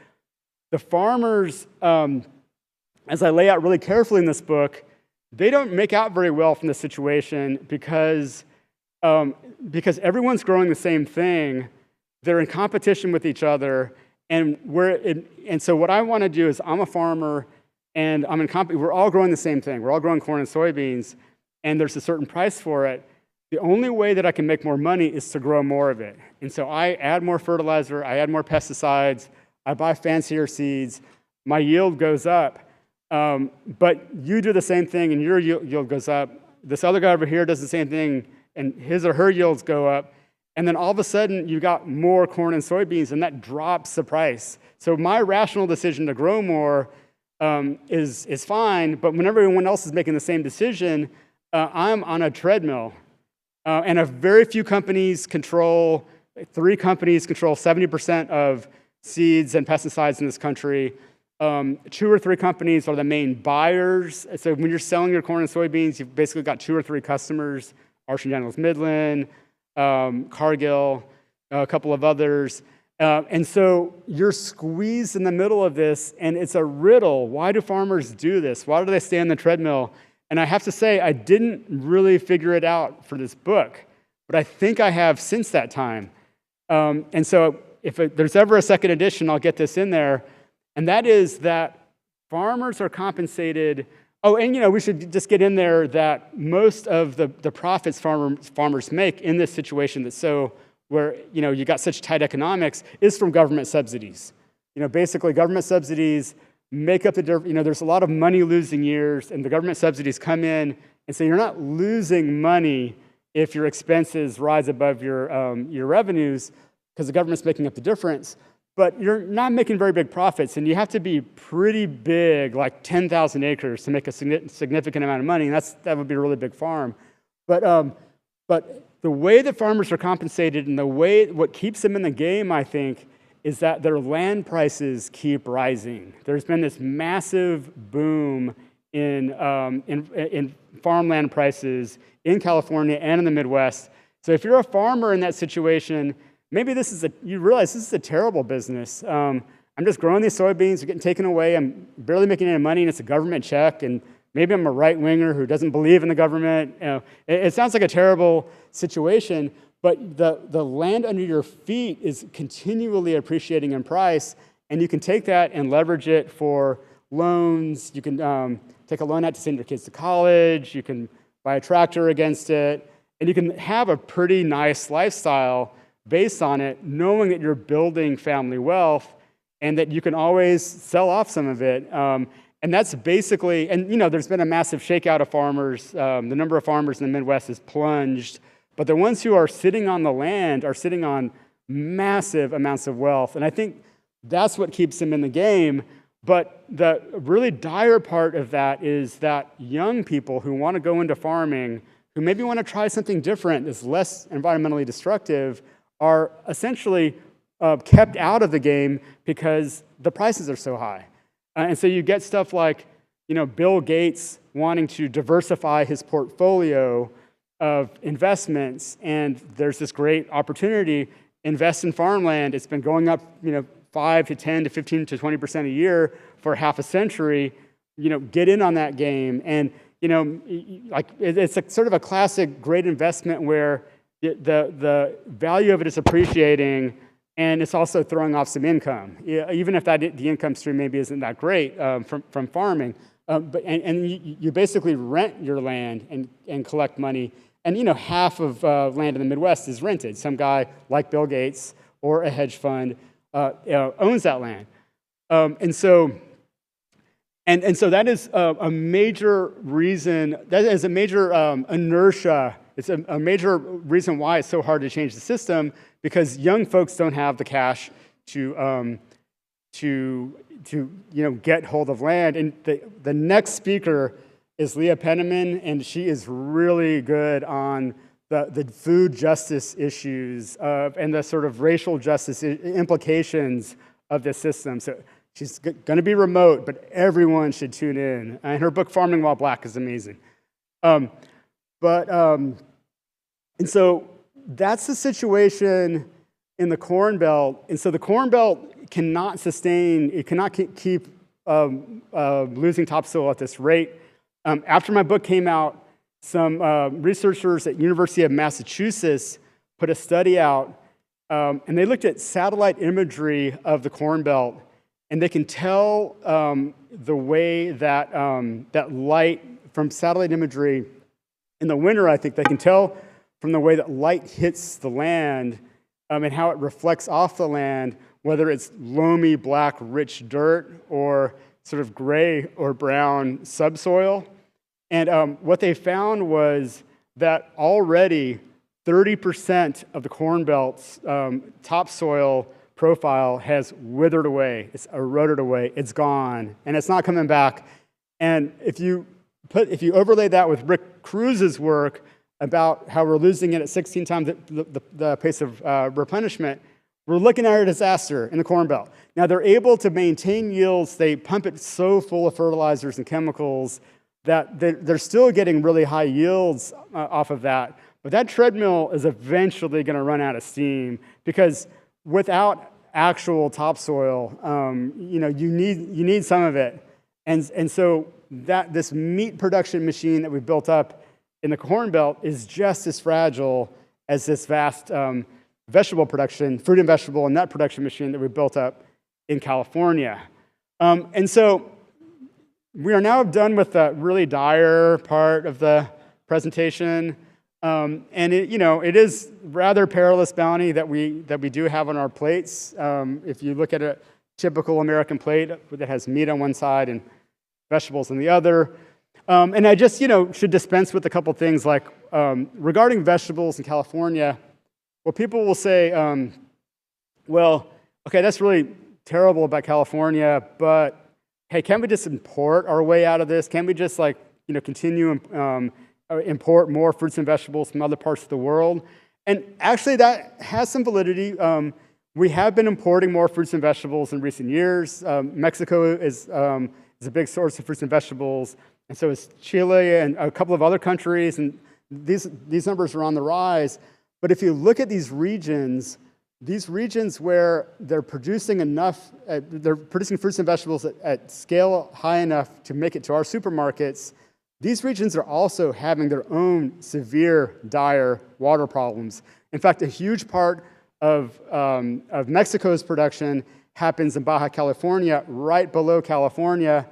the farmers, as I lay out really carefully in this book, they don't make out very well from the situation because everyone's growing the same thing. They're in competition with each other. And so what I want to do is, I'm a farmer, and we're all growing the same thing. We're all growing corn and soybeans, and there's a certain price for it. The only way that I can make more money is to grow more of it. And so I add more fertilizer, I add more pesticides, I buy fancier seeds, my yield goes up. But you do the same thing, and your yield goes up. This other guy over here does the same thing, and his or her yields go up. And then all of a sudden, you got more corn and soybeans, and that drops the price. So my rational decision to grow more is fine, but when everyone else is making the same decision, I'm on a treadmill. And very few companies control, 3 companies control 70% of seeds and pesticides in this country. 2 or 3 companies are the main buyers. So when you're selling your corn and soybeans, you've basically got 2 or 3 customers: Archer-Daniels Midland, Cargill, a couple of others. And so you're squeezed in the middle of this, and it's a riddle. Why do farmers do this? Why do they stay on the treadmill? And I have to say, I didn't really figure it out for this book, but I think I have since that time. And so if there's ever a second edition, I'll get this in there. And that is that farmers are compensated. Oh, and we should just get in there that most of the profits farmers make in this situation where you got such tight economics is from government subsidies. Basically government subsidies make up the difference. There's a lot of money losing years, and the government subsidies come in, and so you're not losing money if your expenses rise above your revenues, because the government's making up the difference. But you're not making very big profits, and you have to be pretty big, like 10,000 acres, to make a significant amount of money, and that would be a really big farm. But the way that farmers are compensated, and what keeps them in the game, I think, is that their land prices keep rising. There's been this massive boom in farmland prices in California and in the Midwest. So if you're a farmer in that situation, maybe you realize this is a terrible business. I'm just growing these soybeans, they're getting taken away, I'm barely making any money, and it's a government check, and maybe I'm a right-winger who doesn't believe in the government. It sounds like a terrible situation, but the land under your feet is continually appreciating in price, and you can take that and leverage it for loans. You can take a loan out to send your kids to college. You can buy a tractor against it, and you can have a pretty nice lifestyle based on it, knowing that you're building family wealth and that you can always sell off some of it. And that's basically, and there's been a massive shakeout of farmers. The number of farmers in the Midwest has plunged, but the ones who are sitting on the land are sitting on massive amounts of wealth. And I think that's what keeps them in the game. But the really dire part of that is that young people who want to go into farming, who maybe want to try something different that's less environmentally destructive, are essentially kept out of the game because the prices are so high. And so you get stuff like, Bill Gates wanting to diversify his portfolio of investments, and there's this great opportunity, invest in farmland. It's been going up, 5 to 10 to 15 to 20% a year for half a century. Get in on that game. And, it's a sort of a classic great investment where the value of it is appreciating, and it's also throwing off some income, even if the income stream maybe isn't that great from farming. But you basically rent your land and collect money. And half of land in the Midwest is rented. Some guy like Bill Gates or a hedge fund owns that land. And so that is a major reason. That is a major inertia. It's a major reason why it's so hard to change the system, because young folks don't have the cash to get hold of land. And the next speaker is Leah Penniman, and she is really good on the food justice issues and the sort of racial justice implications of this system. So she's going to be remote, but everyone should tune in. And her book, Farming While Black, is amazing. And so that's the situation in the Corn Belt. And so the Corn Belt cannot sustain, it cannot keep losing topsoil at this rate. After my book came out, some researchers at University of Massachusetts put a study out, and they looked at satellite imagery of the Corn Belt, and they can tell the way that that light from satellite imagery in the winter, I think they can tell from the way that light hits the land and how it reflects off the land, whether it's loamy, black, rich dirt or sort of gray or brown subsoil. And what they found was that already 30% of the Corn Belt's topsoil profile has withered away. It's eroded away. It's gone, and it's not coming back. And if you overlay that with Rick Cruz's work about how we're losing it at 16 times the pace of replenishment, we're looking at a disaster in the Corn Belt. Now, they're able to maintain yields. They pump it so full of fertilizers and chemicals that they're still getting really high yields off of that. But that treadmill is eventually going to run out of steam, because without actual topsoil, you need some of it. And so this meat production machine that we built up in the Corn Belt is just as fragile as this vast vegetable production, fruit and vegetable and nut production machine that we built up in California. And so we are now done with the really dire part of the presentation. And it is rather perilous bounty that we do have on our plates. If you look at a typical American plate that has meat on one side and vegetables on the other. And I just, should dispense with a couple things like regarding vegetables in California. Well, people will say, well, okay, that's really terrible about California, but hey, can't we just import our way out of this? Can't we just continue import more fruits and vegetables from other parts of the world? And actually that has some validity. We have been importing more fruits and vegetables in recent years. Mexico is a big source of fruits and vegetables, and so is Chile and a couple of other countries, and these numbers are on the rise. But if you look at these regions, these regions where they're producing fruits and vegetables at scale high enough to make it to our supermarkets, these regions are also having their own severe, dire water problems. In fact, a huge part of Mexico's production happens in Baja California, right below California,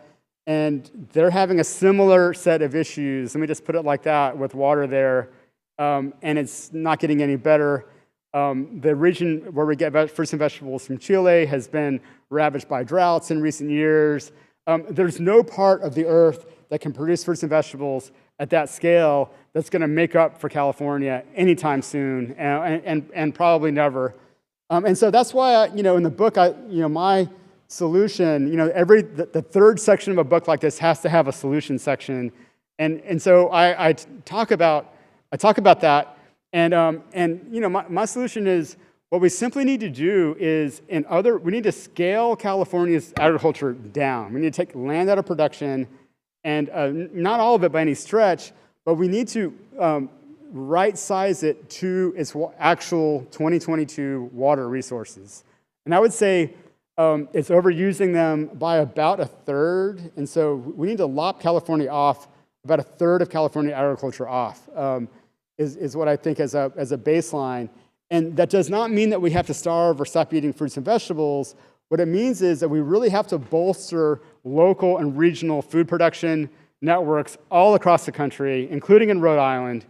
and they're having a similar set of issues. Let me just put it like that, with water there, and it's not getting any better. The region where we get fruits and vegetables from Chile has been ravaged by droughts in recent years. There's no part of the earth that can produce fruits and vegetables at that scale that's going to make up for California anytime soon, and probably never. And so that's why, in the book, my solution, the third section of a book like this has to have a solution section, and so I talk about that. My solution is, what we simply need to do is, we need to scale California's agriculture down. We need to take land out of production, and not all of it by any stretch, but we need to right-size it to its actual 2022 water resources. And I would say it's overusing them by about a third, and so we need to lop California off, about a third of California agriculture off. Is what I think as a baseline. And that does not mean that we have to starve or stop eating fruits and vegetables. What it means is that we really have to bolster local and regional food production networks all across the country, including in Rhode Island.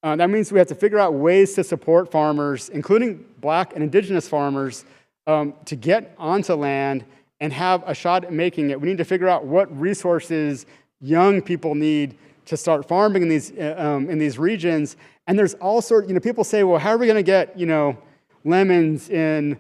That means we have to figure out ways to support farmers, including Black and Indigenous farmers, to get onto land and have a shot at making it. We need to figure out what resources young people need to start farming in these regions. And there's all sorts, people say, well, how are we going to get, lemons in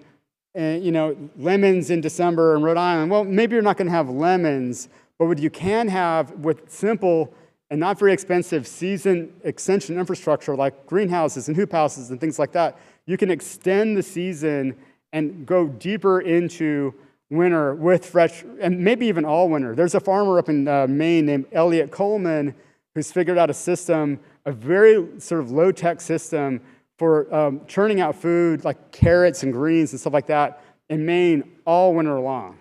December in Rhode Island? Well, maybe you're not going to have lemons, but what you can have with simple and not very expensive season extension infrastructure like greenhouses and hoop houses and things like that, you can extend the season and go deeper into winter with fresh, and maybe even all winter. There's a farmer up in Maine named Elliot Coleman who's figured out a system, a very sort of low-tech system for churning out food like carrots and greens and stuff like that in Maine all winter long.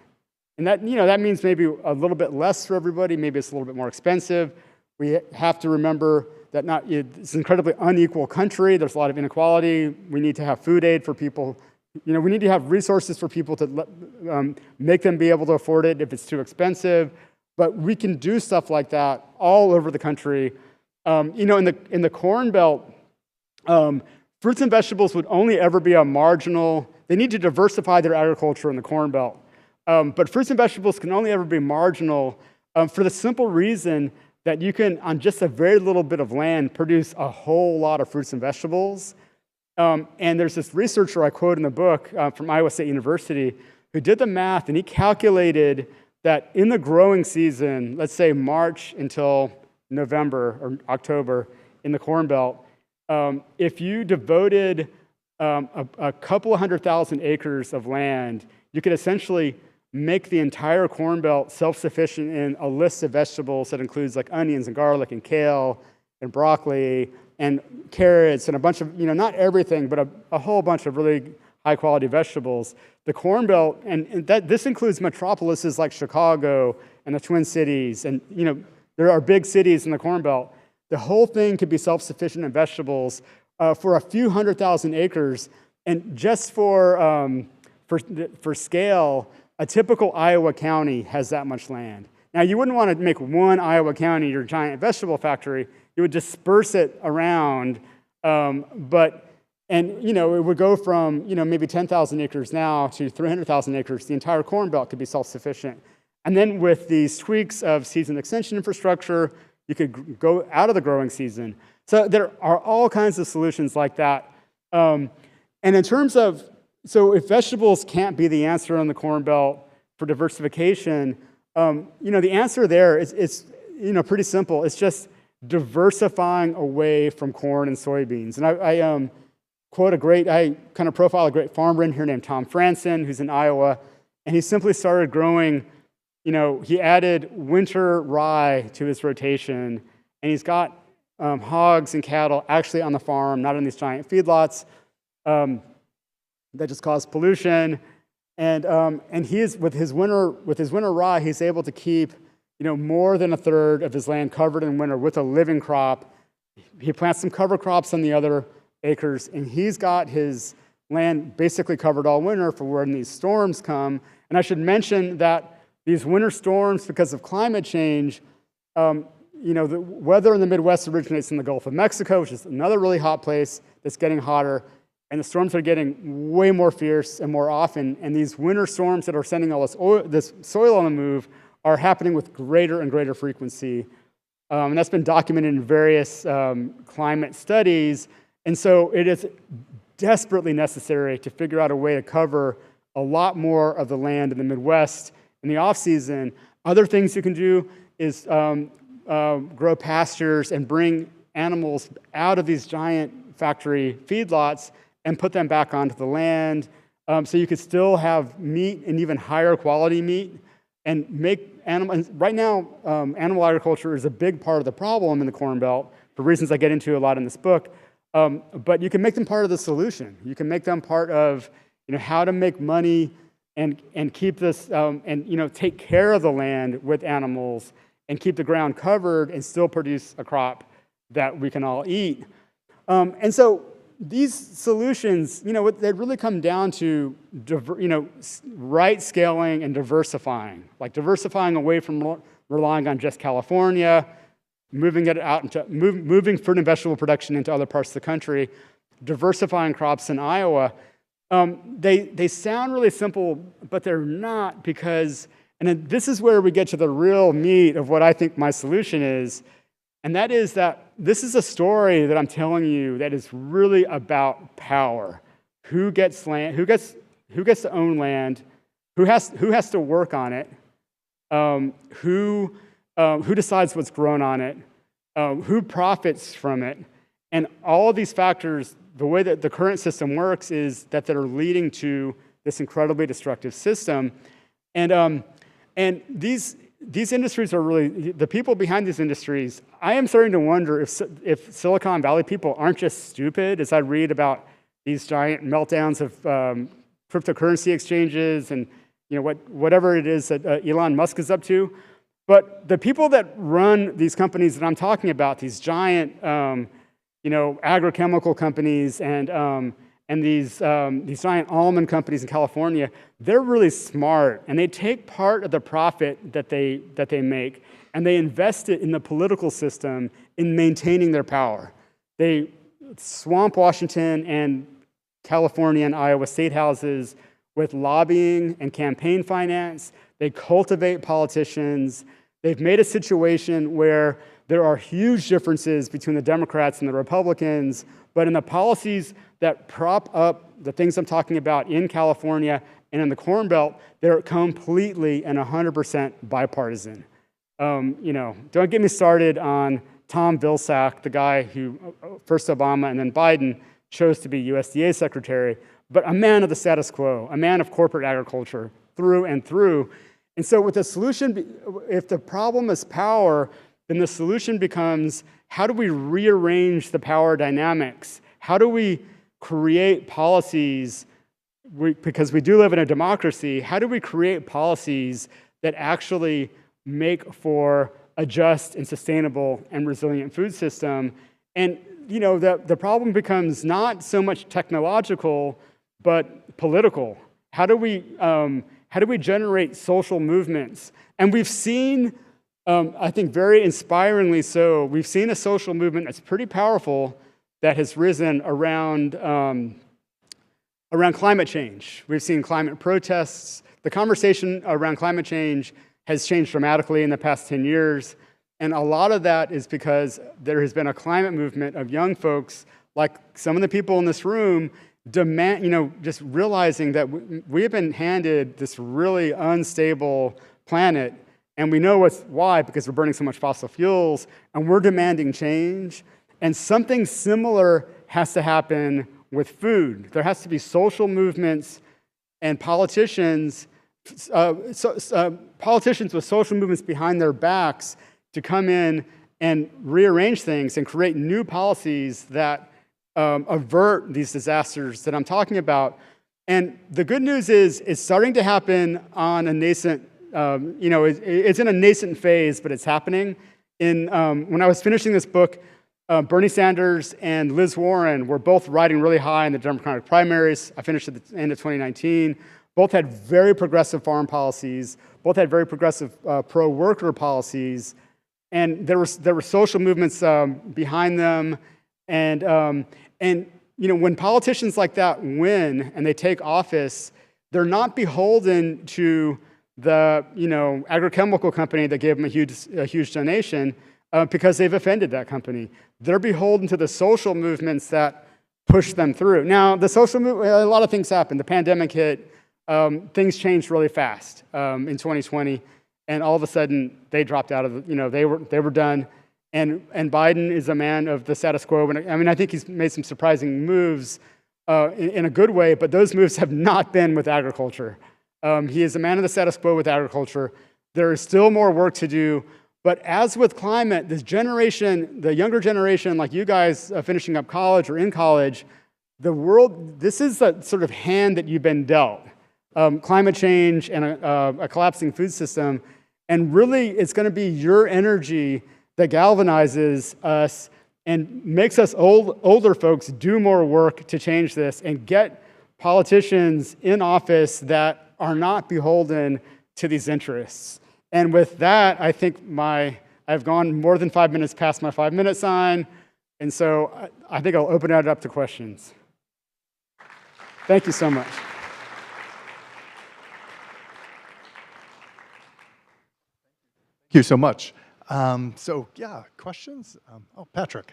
And that, that means maybe a little bit less for everybody. Maybe it's a little bit more expensive. We have to remember that it's an incredibly unequal country. There's a lot of inequality. We need to have food aid for people. We need to have resources for people to make them be able to afford it if it's too expensive. But we can do stuff like that all over the country. In the Corn Belt, fruits and vegetables would only ever be a marginal. They need to diversify their agriculture in the Corn Belt. But fruits and vegetables can only ever be marginal for the simple reason that you can, on just a very little bit of land, produce a whole lot of fruits and vegetables. And there's this researcher I quote in the book from Iowa State University who did the math, and he calculated that in the growing season, let's say March until November or October in the Corn Belt, if you devoted a couple of 100,000 acres of land, you could essentially make the entire Corn Belt self-sufficient in a list of vegetables that includes like onions and garlic and kale and broccoli and carrots and a bunch of, not everything, but a whole bunch of really high-quality vegetables. The Corn Belt, and this includes metropolises like Chicago and the Twin Cities, and there are big cities in the Corn Belt. The whole thing could be self-sufficient in vegetables for a few 100,000 acres, and just for scale, a typical Iowa county has that much land. Now, you wouldn't want to make one Iowa county your giant vegetable factory. You would disperse it around, it would go from maybe 10,000 acres now to 300,000 acres. The entire Corn Belt could be self-sufficient. And then with these tweaks of season extension infrastructure, you could go out of the growing season. So there are all kinds of solutions like that. And in terms of, so if vegetables can't be the answer in the Corn Belt for diversification, the answer there is pretty simple. It's just diversifying away from corn and soybeans. And I kind of profile a great farmer in here named Tom Franson, who's in Iowa, and he simply started growing, he added winter rye to his rotation, and he's got hogs and cattle actually on the farm, not in these giant feedlots. that just cause pollution. And he is with his winter rye, he's able to keep more than a third of his land covered in winter with a living crop. He plants some cover crops on the other acres, and he's got his land basically covered all winter for when these storms come. And I should mention that these winter storms, because of climate change, the weather in the Midwest originates in the Gulf of Mexico, which is another really hot place that's getting hotter. And the storms are getting way more fierce and more often. And these winter storms that are sending all this soil on the move are happening with greater and greater frequency. And that's been documented in various climate studies. And so it is desperately necessary to figure out a way to cover a lot more of the land in the Midwest in the off-season. Other things you can do is grow pastures and bring animals out of these giant factory feedlots and put them back onto the land. So you could still have meat and even higher quality meat and make animals. Right now, animal agriculture is a big part of the problem in the Corn Belt for reasons I get into a lot in this book. But you can make them part of the solution. You can make them part of how to make money and keep this and take care of the land with animals and keep the ground covered and still produce a crop that we can all eat. And so these solutions, they really come down to right scaling and diversifying, like diversifying away from relying on just California, moving it out into moving fruit and vegetable production into other parts of the country, diversifying crops in Iowa. They sound really simple, but they're not, because, and then this is where we get to the real meat of what I think my solution is, and that is that this is a story that I'm telling you that is really about power. Who gets land? Who gets to own land? Who has to work on it? Who decides what's grown on it? Who profits from it? And all of these factors, the way that the current system works is that they're leading to this incredibly destructive system. And these industries are really, the people behind these industries, I am starting to wonder if Silicon Valley people aren't just stupid, as I read about these giant meltdowns of cryptocurrency exchanges and whatever it is that Elon Musk is up to. But the people that run these companies that I'm talking about, these giant agrochemical companies and these giant almond companies in California, they're really smart, and they take part of the profit that they make, and they invest it in the political system in maintaining their power. They swamp Washington and California and Iowa state houses with lobbying and campaign finance. They cultivate politicians. They've made a situation where there are huge differences between the Democrats and the Republicans, but in the policies that prop up the things I'm talking about in California and in the Corn Belt, they're completely and 100% bipartisan. Don't get me started on Tom Vilsack, the guy who first Obama and then Biden chose to be USDA secretary, but a man of the status quo, a man of corporate agriculture through and through. And so with the solution, if the problem is power, then the solution becomes, how do we rearrange the power dynamics? How do we create policies, because we do live in a democracy, how do we create policies that actually make for a just and sustainable and resilient food system? And the problem becomes not so much technological, but political. How do we generate social movements? And we've seen, I think very inspiringly so, we've seen a social movement that's pretty powerful that has risen around climate change. We've seen climate protests. The conversation around climate change has changed dramatically in the past 10 years. And a lot of that is because there has been a climate movement of young folks, like some of the people in this room, just realizing that we have been handed this really unstable planet, and we know why, because we're burning so much fossil fuels, and we're demanding change. And something similar has to happen with food. There has to be social movements and politicians with social movements behind their backs to come in and rearrange things and create new policies that avert these disasters that I'm talking about. And the good news is it's starting to happen on a nascent, it's in a nascent phase, but it's happening. When I was finishing this book, Bernie Sanders and Liz Warren were both riding really high in the Democratic primaries. I finished at the end of 2019. Both had very progressive foreign policies. Both had very progressive pro-worker policies. And there were social movements behind them. And when politicians like that win and they take office, they're not beholden to the agrochemical company that gave them a huge donation because they've offended that company. They're beholden to the social movements that push them through. Now, the social movement, a lot of things happened. The pandemic hit. Things changed really fast in 2020, and all of a sudden they dropped out of they were done. And Biden is a man of the status quo. And I think he's made some surprising moves in a good way, but those moves have not been with agriculture. He is a man of the status quo with agriculture. There is still more work to do. But as with climate, this generation, the younger generation, like you guys finishing up college or in college, this is the sort of hand that you've been dealt. Climate change and a collapsing food system. And really, it's going to be your energy that galvanizes us and makes us older folks do more work to change this and get politicians in office that are not beholden to these interests. And with that, I think I've gone more than 5 minutes past my 5-minute sign, and so I think I'll open it up to questions. Thank you so much. Thank you so much. Questions? Patrick.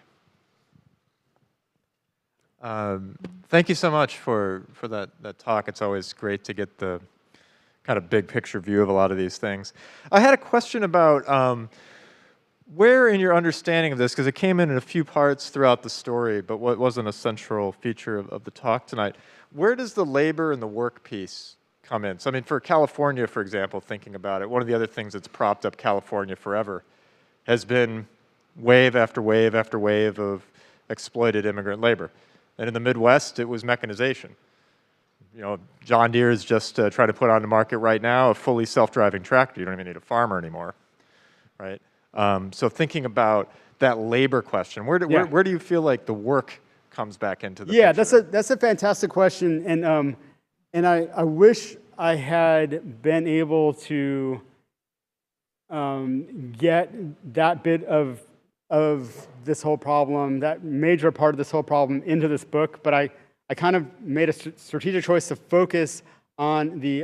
Thank you so much for that talk. It's always great to get the kind of big picture view of a lot of these things. I had a question about where in your understanding of this, because it came in a few parts throughout the story, but what wasn't a central feature of the talk tonight, where does the labor and the work piece come in? So I mean, for California, for example, thinking about it, one of the other things that's propped up California forever has been wave after wave after wave of exploited immigrant labor. And in the Midwest, it was mechanization. John Deere is just trying to put on the market right now a fully self-driving tractor. You don't even need a farmer anymore, right? So thinking about that labor question, where do you feel like the work comes back into the picture? That's a fantastic question, and I wish I had been able to get that bit of this whole problem, that major part of this whole problem, into this book, but I kind of made a strategic choice to focus on the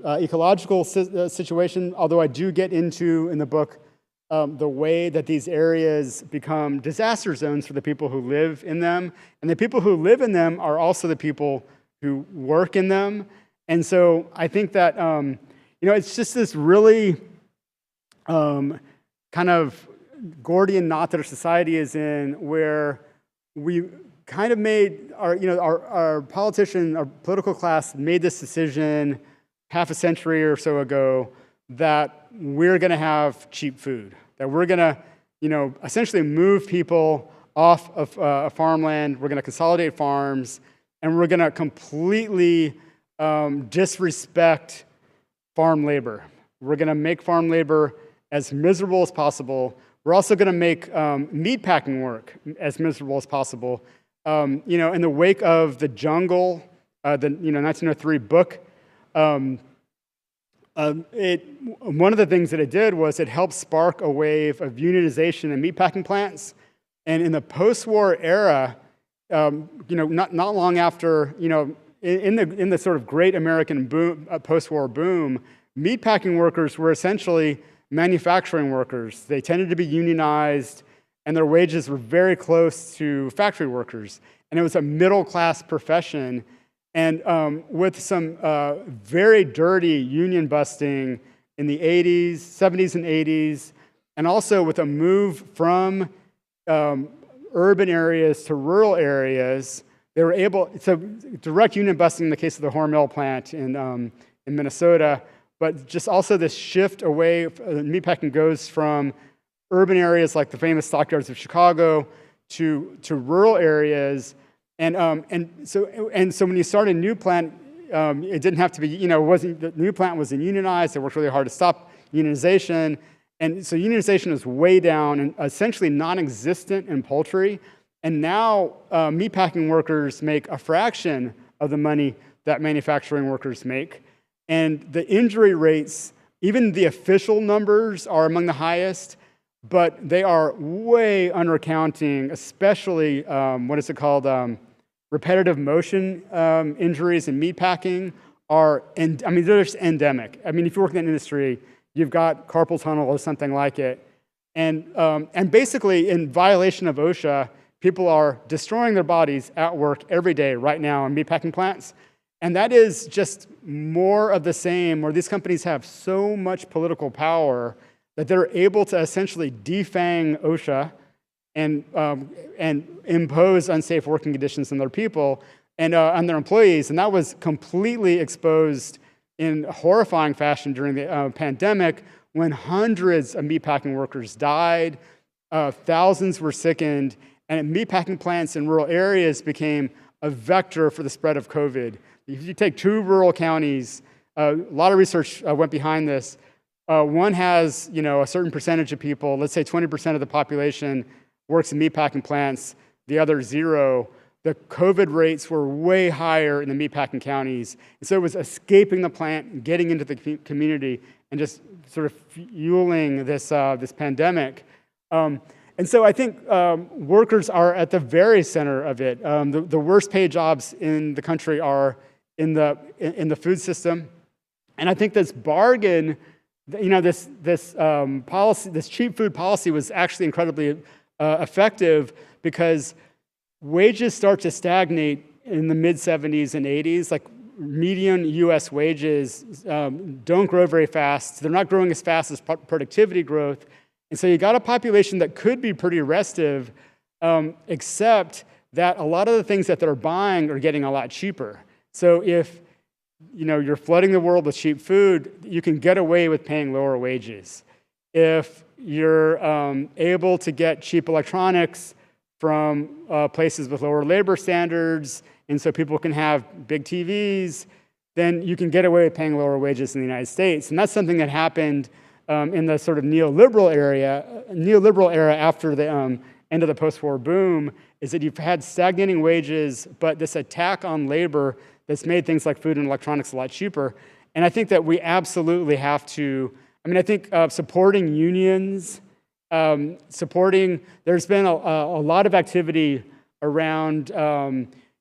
ecological situation, although I do get into, in the book, the way that these areas become disaster zones for the people who live in them. And the people who live in them are also the people who work in them. And so I think that, it's just this really kind of Gordian knot that our society is in, where we kind of made our politician, our political class made this decision half a century or so ago that we're going to have cheap food, that we're going to, essentially move people off of farmland, we're going to consolidate farms, and we're going to completely disrespect farm labor. We're going to make farm labor as miserable as possible. We're also going to make meatpacking work as miserable as possible. In the wake of the Jungle, the 1903 book, one of the things that it did was it helped spark a wave of unionization in meatpacking plants. And in the post-war era, not long after, in the sort of great American boom, post-war boom, meatpacking workers were essentially manufacturing workers. They tended to be unionized, and their wages were very close to factory workers. And it was a middle-class profession. And with some very dirty union busting in the 80s, 70s and 80s, and also with a move from urban areas to rural areas, they were able, so direct union busting in the case of the Hormel plant in Minnesota, but just also this shift away, meatpacking goes from urban areas like the famous stockyards of Chicago to rural areas. And so when you start a new plant, it didn't have to be, the new plant wasn't unionized. They worked really hard to stop unionization. And so unionization is way down and essentially non-existent in poultry. And now meatpacking workers make a fraction of the money that manufacturing workers make. And the injury rates, even the official numbers, are among the highest, but they are way undercounting, especially, repetitive motion injuries in meatpacking they're just endemic. I mean, if you work in that industry, you've got carpal tunnel or something like it. And basically, in violation of OSHA, people are destroying their bodies at work every day right now in meatpacking plants. And that is just more of the same, where these companies have so much political power that they're able to essentially defang OSHA and impose unsafe working conditions on their people and on their employees. And that was completely exposed in horrifying fashion during the pandemic, when hundreds of meatpacking workers died, thousands were sickened, and meatpacking plants in rural areas became a vector for the spread of COVID. If you take 2 rural counties, a lot of research went behind this. One has, a certain percentage of people, let's say 20% of the population works in meatpacking plants, the other 0. The COVID rates were way higher in the meatpacking counties. And so it was escaping the plant, getting into the community, and just sort of fueling this pandemic. And so I think workers are at the very center of it. The worst paid jobs in the country are in the food system. And I think this bargain, this policy, this cheap food policy was actually incredibly effective, because wages start to stagnate in the mid-70s and 80s. Like, median US wages don't grow very fast. They're not growing as fast as productivity growth. And so you got a population that could be pretty restive, except that a lot of the things that they're buying are getting a lot cheaper. So if you're flooding the world with cheap food, you can get away with paying lower wages. If you're able to get cheap electronics from places with lower labor standards, and so people can have big TVs, then you can get away with paying lower wages in the United States. And that's something that happened in the sort of neoliberal era after the end of the post-war boom, is that you've had stagnating wages, but this attack on labor that's made things like food and electronics a lot cheaper. And I think that we absolutely have to, I think supporting unions, there's been a lot of activity around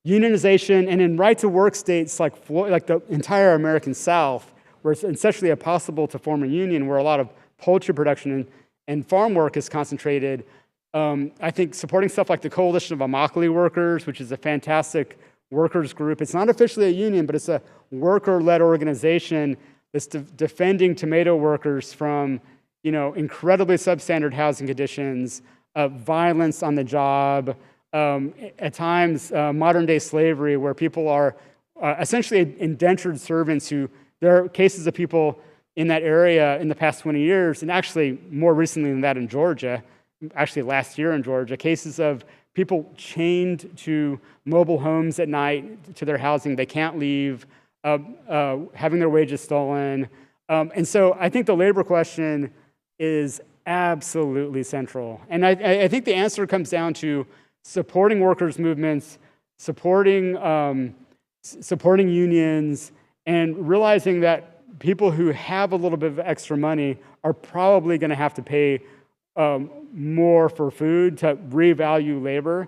unionization, and in right-to-work states like the entire American South, where it's essentially impossible to form a union, where a lot of poultry production and farm work is concentrated. I think supporting stuff like the Coalition of Immokalee Workers, which is a fantastic workers group. It's not officially a union, but it's a worker-led organization that's defending tomato workers from, incredibly substandard housing conditions, violence on the job, at times modern-day slavery, where people are essentially indentured servants who. There are cases of people in that area in the past 20 years, and actually more recently than that in Georgia, actually last year in Georgia, cases of people chained to mobile homes at night, to their housing. They can't leave, having their wages stolen. And so I think the labor question is absolutely central. And I think the answer comes down to supporting workers' movements, supporting unions, and realizing that people who have a little bit of extra money are probably going to have to pay more for food to revalue labor.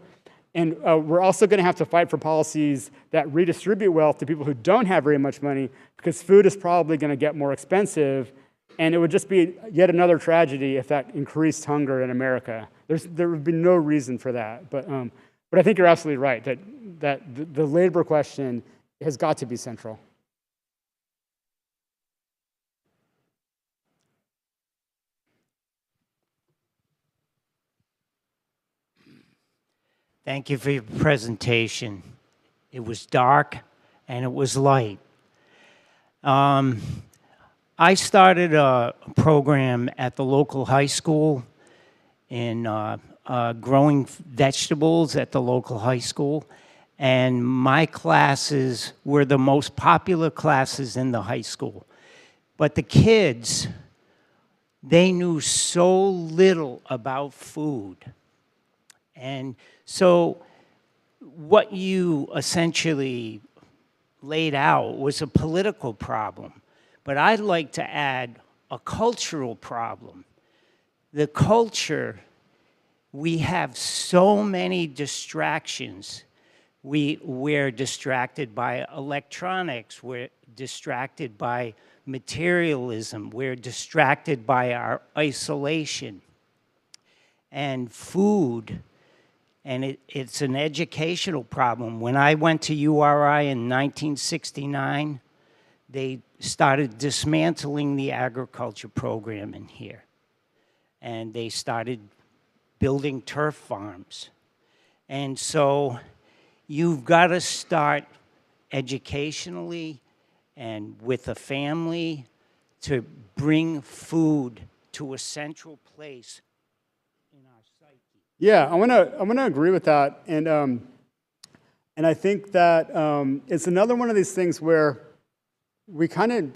And we're also going to have to fight for policies that redistribute wealth to people who don't have very much money, because food is probably going to get more expensive. And it would just be yet another tragedy if that increased hunger in America. There would be no reason for that. But I think you're absolutely right, that the labor question has got to be central. Thank you for your presentation. It was dark and it was light. I started a program at the local high school in growing vegetables at the local high school. And my classes were the most popular classes in the high school. But the kids, they knew so little about food. And so what you essentially laid out was a political problem. But I'd like to add a cultural problem. The culture, we have so many distractions. We're distracted by electronics, we're distracted by materialism, we're distracted by our isolation. And food, and it's an educational problem. When I went to URI in 1969, they started dismantling the agriculture program in here. And they started building turf farms. And so you've got to start educationally and with a family to bring food to a central place in our psyche. Yeah, I'm gonna agree with that, and I think that it's another one of these things where we kind of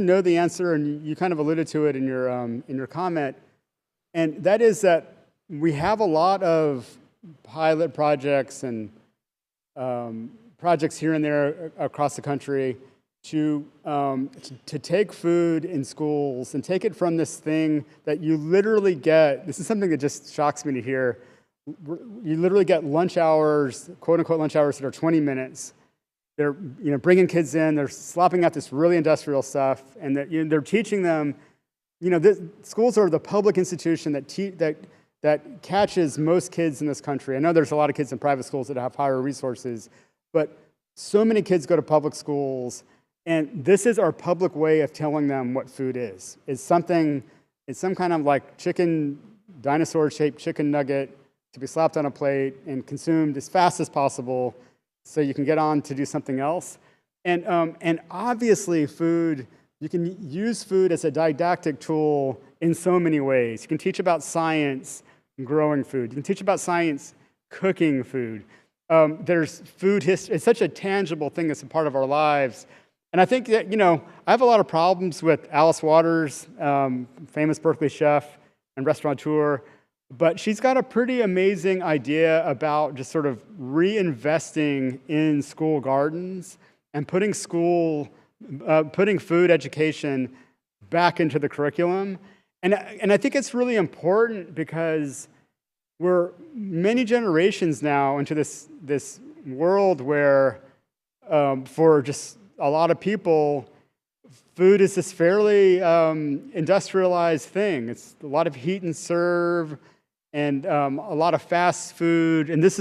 know the answer, and you kind of alluded to it in your comment, and that is that we have a lot of pilot projects and projects here and there across the country to take food in schools and take it from this thing that you literally get. This is something that just shocks me to hear. You literally get lunch hours, quote unquote lunch hours, that are 20 minutes. They're bringing kids in. They're slopping out this really industrial stuff, and they're teaching them. Schools are the public institution that catches most kids in this country. I know there's a lot of kids in private schools that have higher resources, but so many kids go to public schools, and this is our public way of telling them what food is. It's some kind of like dinosaur-shaped chicken nugget to be slapped on a plate and consumed as fast as possible so you can get on to do something else. And obviously food, you can use food as a didactic tool in so many ways. You can teach about science growing food. You can teach about science cooking food. There's food history. It's such a tangible thing that's a part of our lives. And I think that, I have a lot of problems with Alice Waters, famous Berkeley chef and restaurateur, but she's got a pretty amazing idea about just sort of reinvesting in school gardens and putting food education back into the curriculum. And I think it's really important because we're many generations now into this world where for just a lot of people, food is this fairly industrialized thing. It's a lot of heat and serve and a lot of fast food. And it's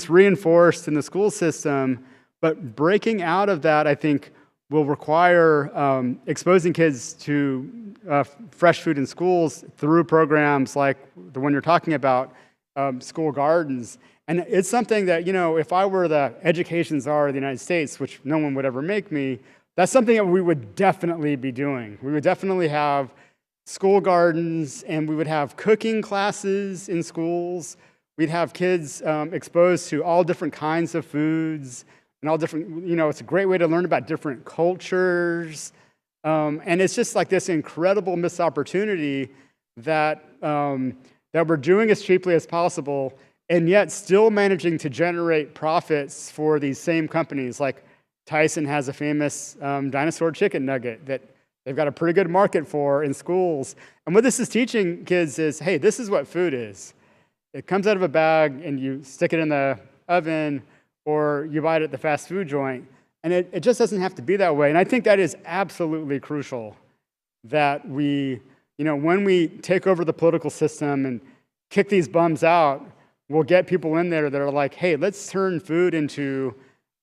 reinforced in the school system. But breaking out of that, I think, will require exposing kids to fresh food in schools through programs like the one you're talking about, school gardens. And it's something that, if I were the education czar of the United States, which no one would ever make me, that's something that we would definitely be doing. We would definitely have school gardens, and we would have cooking classes in schools. We'd have kids exposed to all different kinds of foods and all different, it's a great way to learn about different cultures. And it's just like this incredible missed opportunity that we're doing as cheaply as possible, and yet still managing to generate profits for these same companies. Like Tyson has a famous dinosaur chicken nugget that they've got a pretty good market for in schools. And what this is teaching kids is, hey, this is what food is. It comes out of a bag and you stick it in the oven or you buy it at the fast food joint. And it just doesn't have to be that way. And I think that is absolutely crucial that we, when we take over the political system and kick these bums out, we'll get people in there that are like, hey, let's turn food into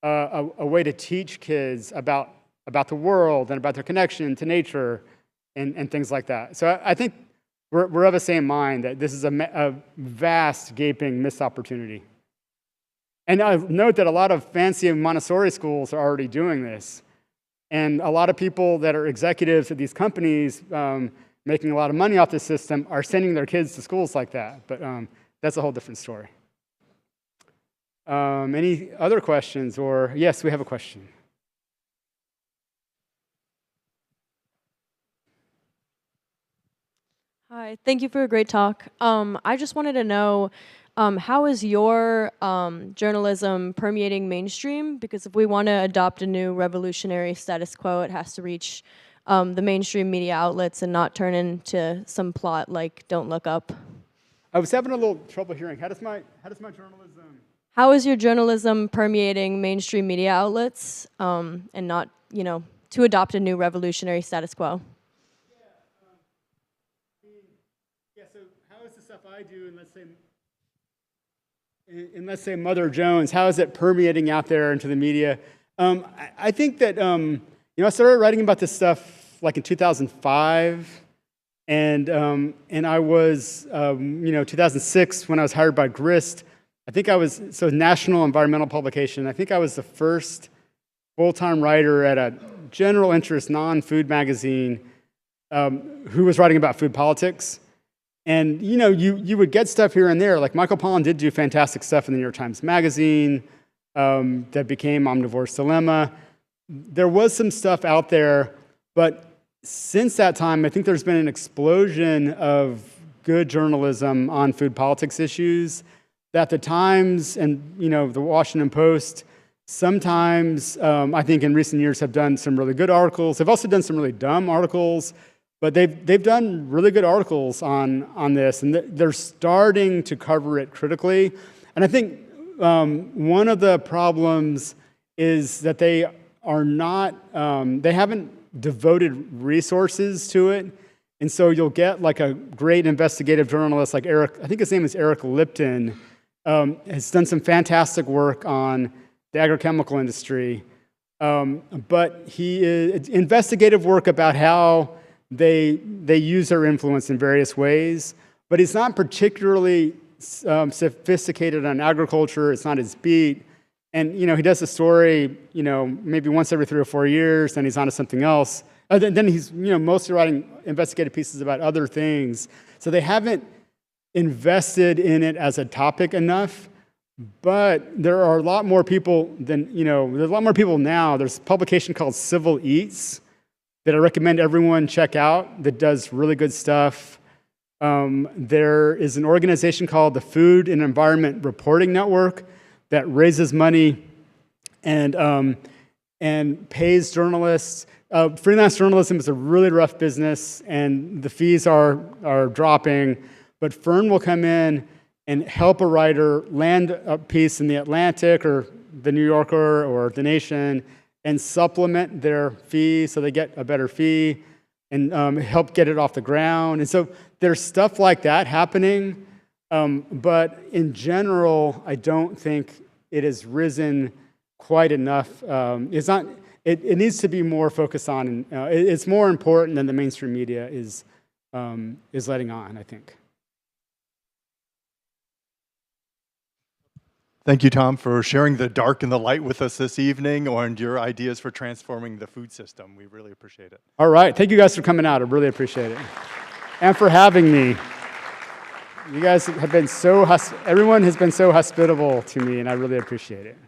a way to teach kids about the world and about their connection to nature and things like that. So I think we're of the same mind that this is a vast, gaping missed opportunity. And I note that a lot of fancy Montessori schools are already doing this. And a lot of people that are executives at these companies making a lot of money off this system are sending their kids to schools like that. But that's a whole different story. Any other questions? Or yes, we have a question. Hi, thank you for a great talk. I just wanted to know, how is your journalism permeating mainstream? Because if we want to adopt a new revolutionary status quo, it has to reach the mainstream media outlets and not turn into some plot like Don't Look Up. I was having a little trouble hearing. How does my journalism? How is your journalism permeating mainstream media outlets and not, to adopt a new revolutionary status quo? Yeah, so how is the stuff I do, and let's say Mother Jones, how is it permeating out there into the media? I think that, I started writing about this stuff like in 2005, and I was, 2006 when I was hired by Grist. I think I was, so National Environmental Publication, I think I was the first full-time writer at a general interest non-food magazine who was writing about food politics. And, you would get stuff here and there. Like Michael Pollan did do fantastic stuff in the New York Times Magazine that became Omnivore's Dilemma. There was some stuff out there, but since that time, I think there's been an explosion of good journalism on food politics issues that the Times and, the Washington Post sometimes, I think in recent years, have done some really good articles. They've also done some really dumb articles. But they've done really good articles on this, and they're starting to cover it critically. And I think one of the problems is that they haven't devoted resources to it. And so you'll get like a great investigative journalist like Eric, I think his name is Eric Lipton, has done some fantastic work on the agrochemical industry. But he is investigative work about how they use their influence in various ways, but he's not particularly sophisticated on agriculture. It's not his beat. And, he does a story, maybe once every 3 or 4 years, then he's on to something else. Then he's, mostly writing investigative pieces about other things. So they haven't invested in it as a topic enough, but there are a lot more people than, there's a lot more people now. There's a publication called Civil Eats that I recommend everyone check out that does really good stuff. There is an organization called the Food and Environment Reporting Network that raises money and pays journalists. Freelance journalism is a really rough business, and the fees are dropping. But Fern will come in and help a writer land a piece in the Atlantic or the New Yorker or the Nation and supplement their fee so they get a better fee and help get it off the ground. And so there's stuff like that happening. But in general, I don't think it has risen quite enough. It's not. It needs to be more focused on. It's more important than the mainstream media is letting on, I think. Thank you, Tom, for sharing the dark and the light with us this evening and your ideas for transforming the food system. We really appreciate it. All right. Thank you guys for coming out. I really appreciate it. And for having me. You guys have been everyone has been so hospitable to me, and I really appreciate it.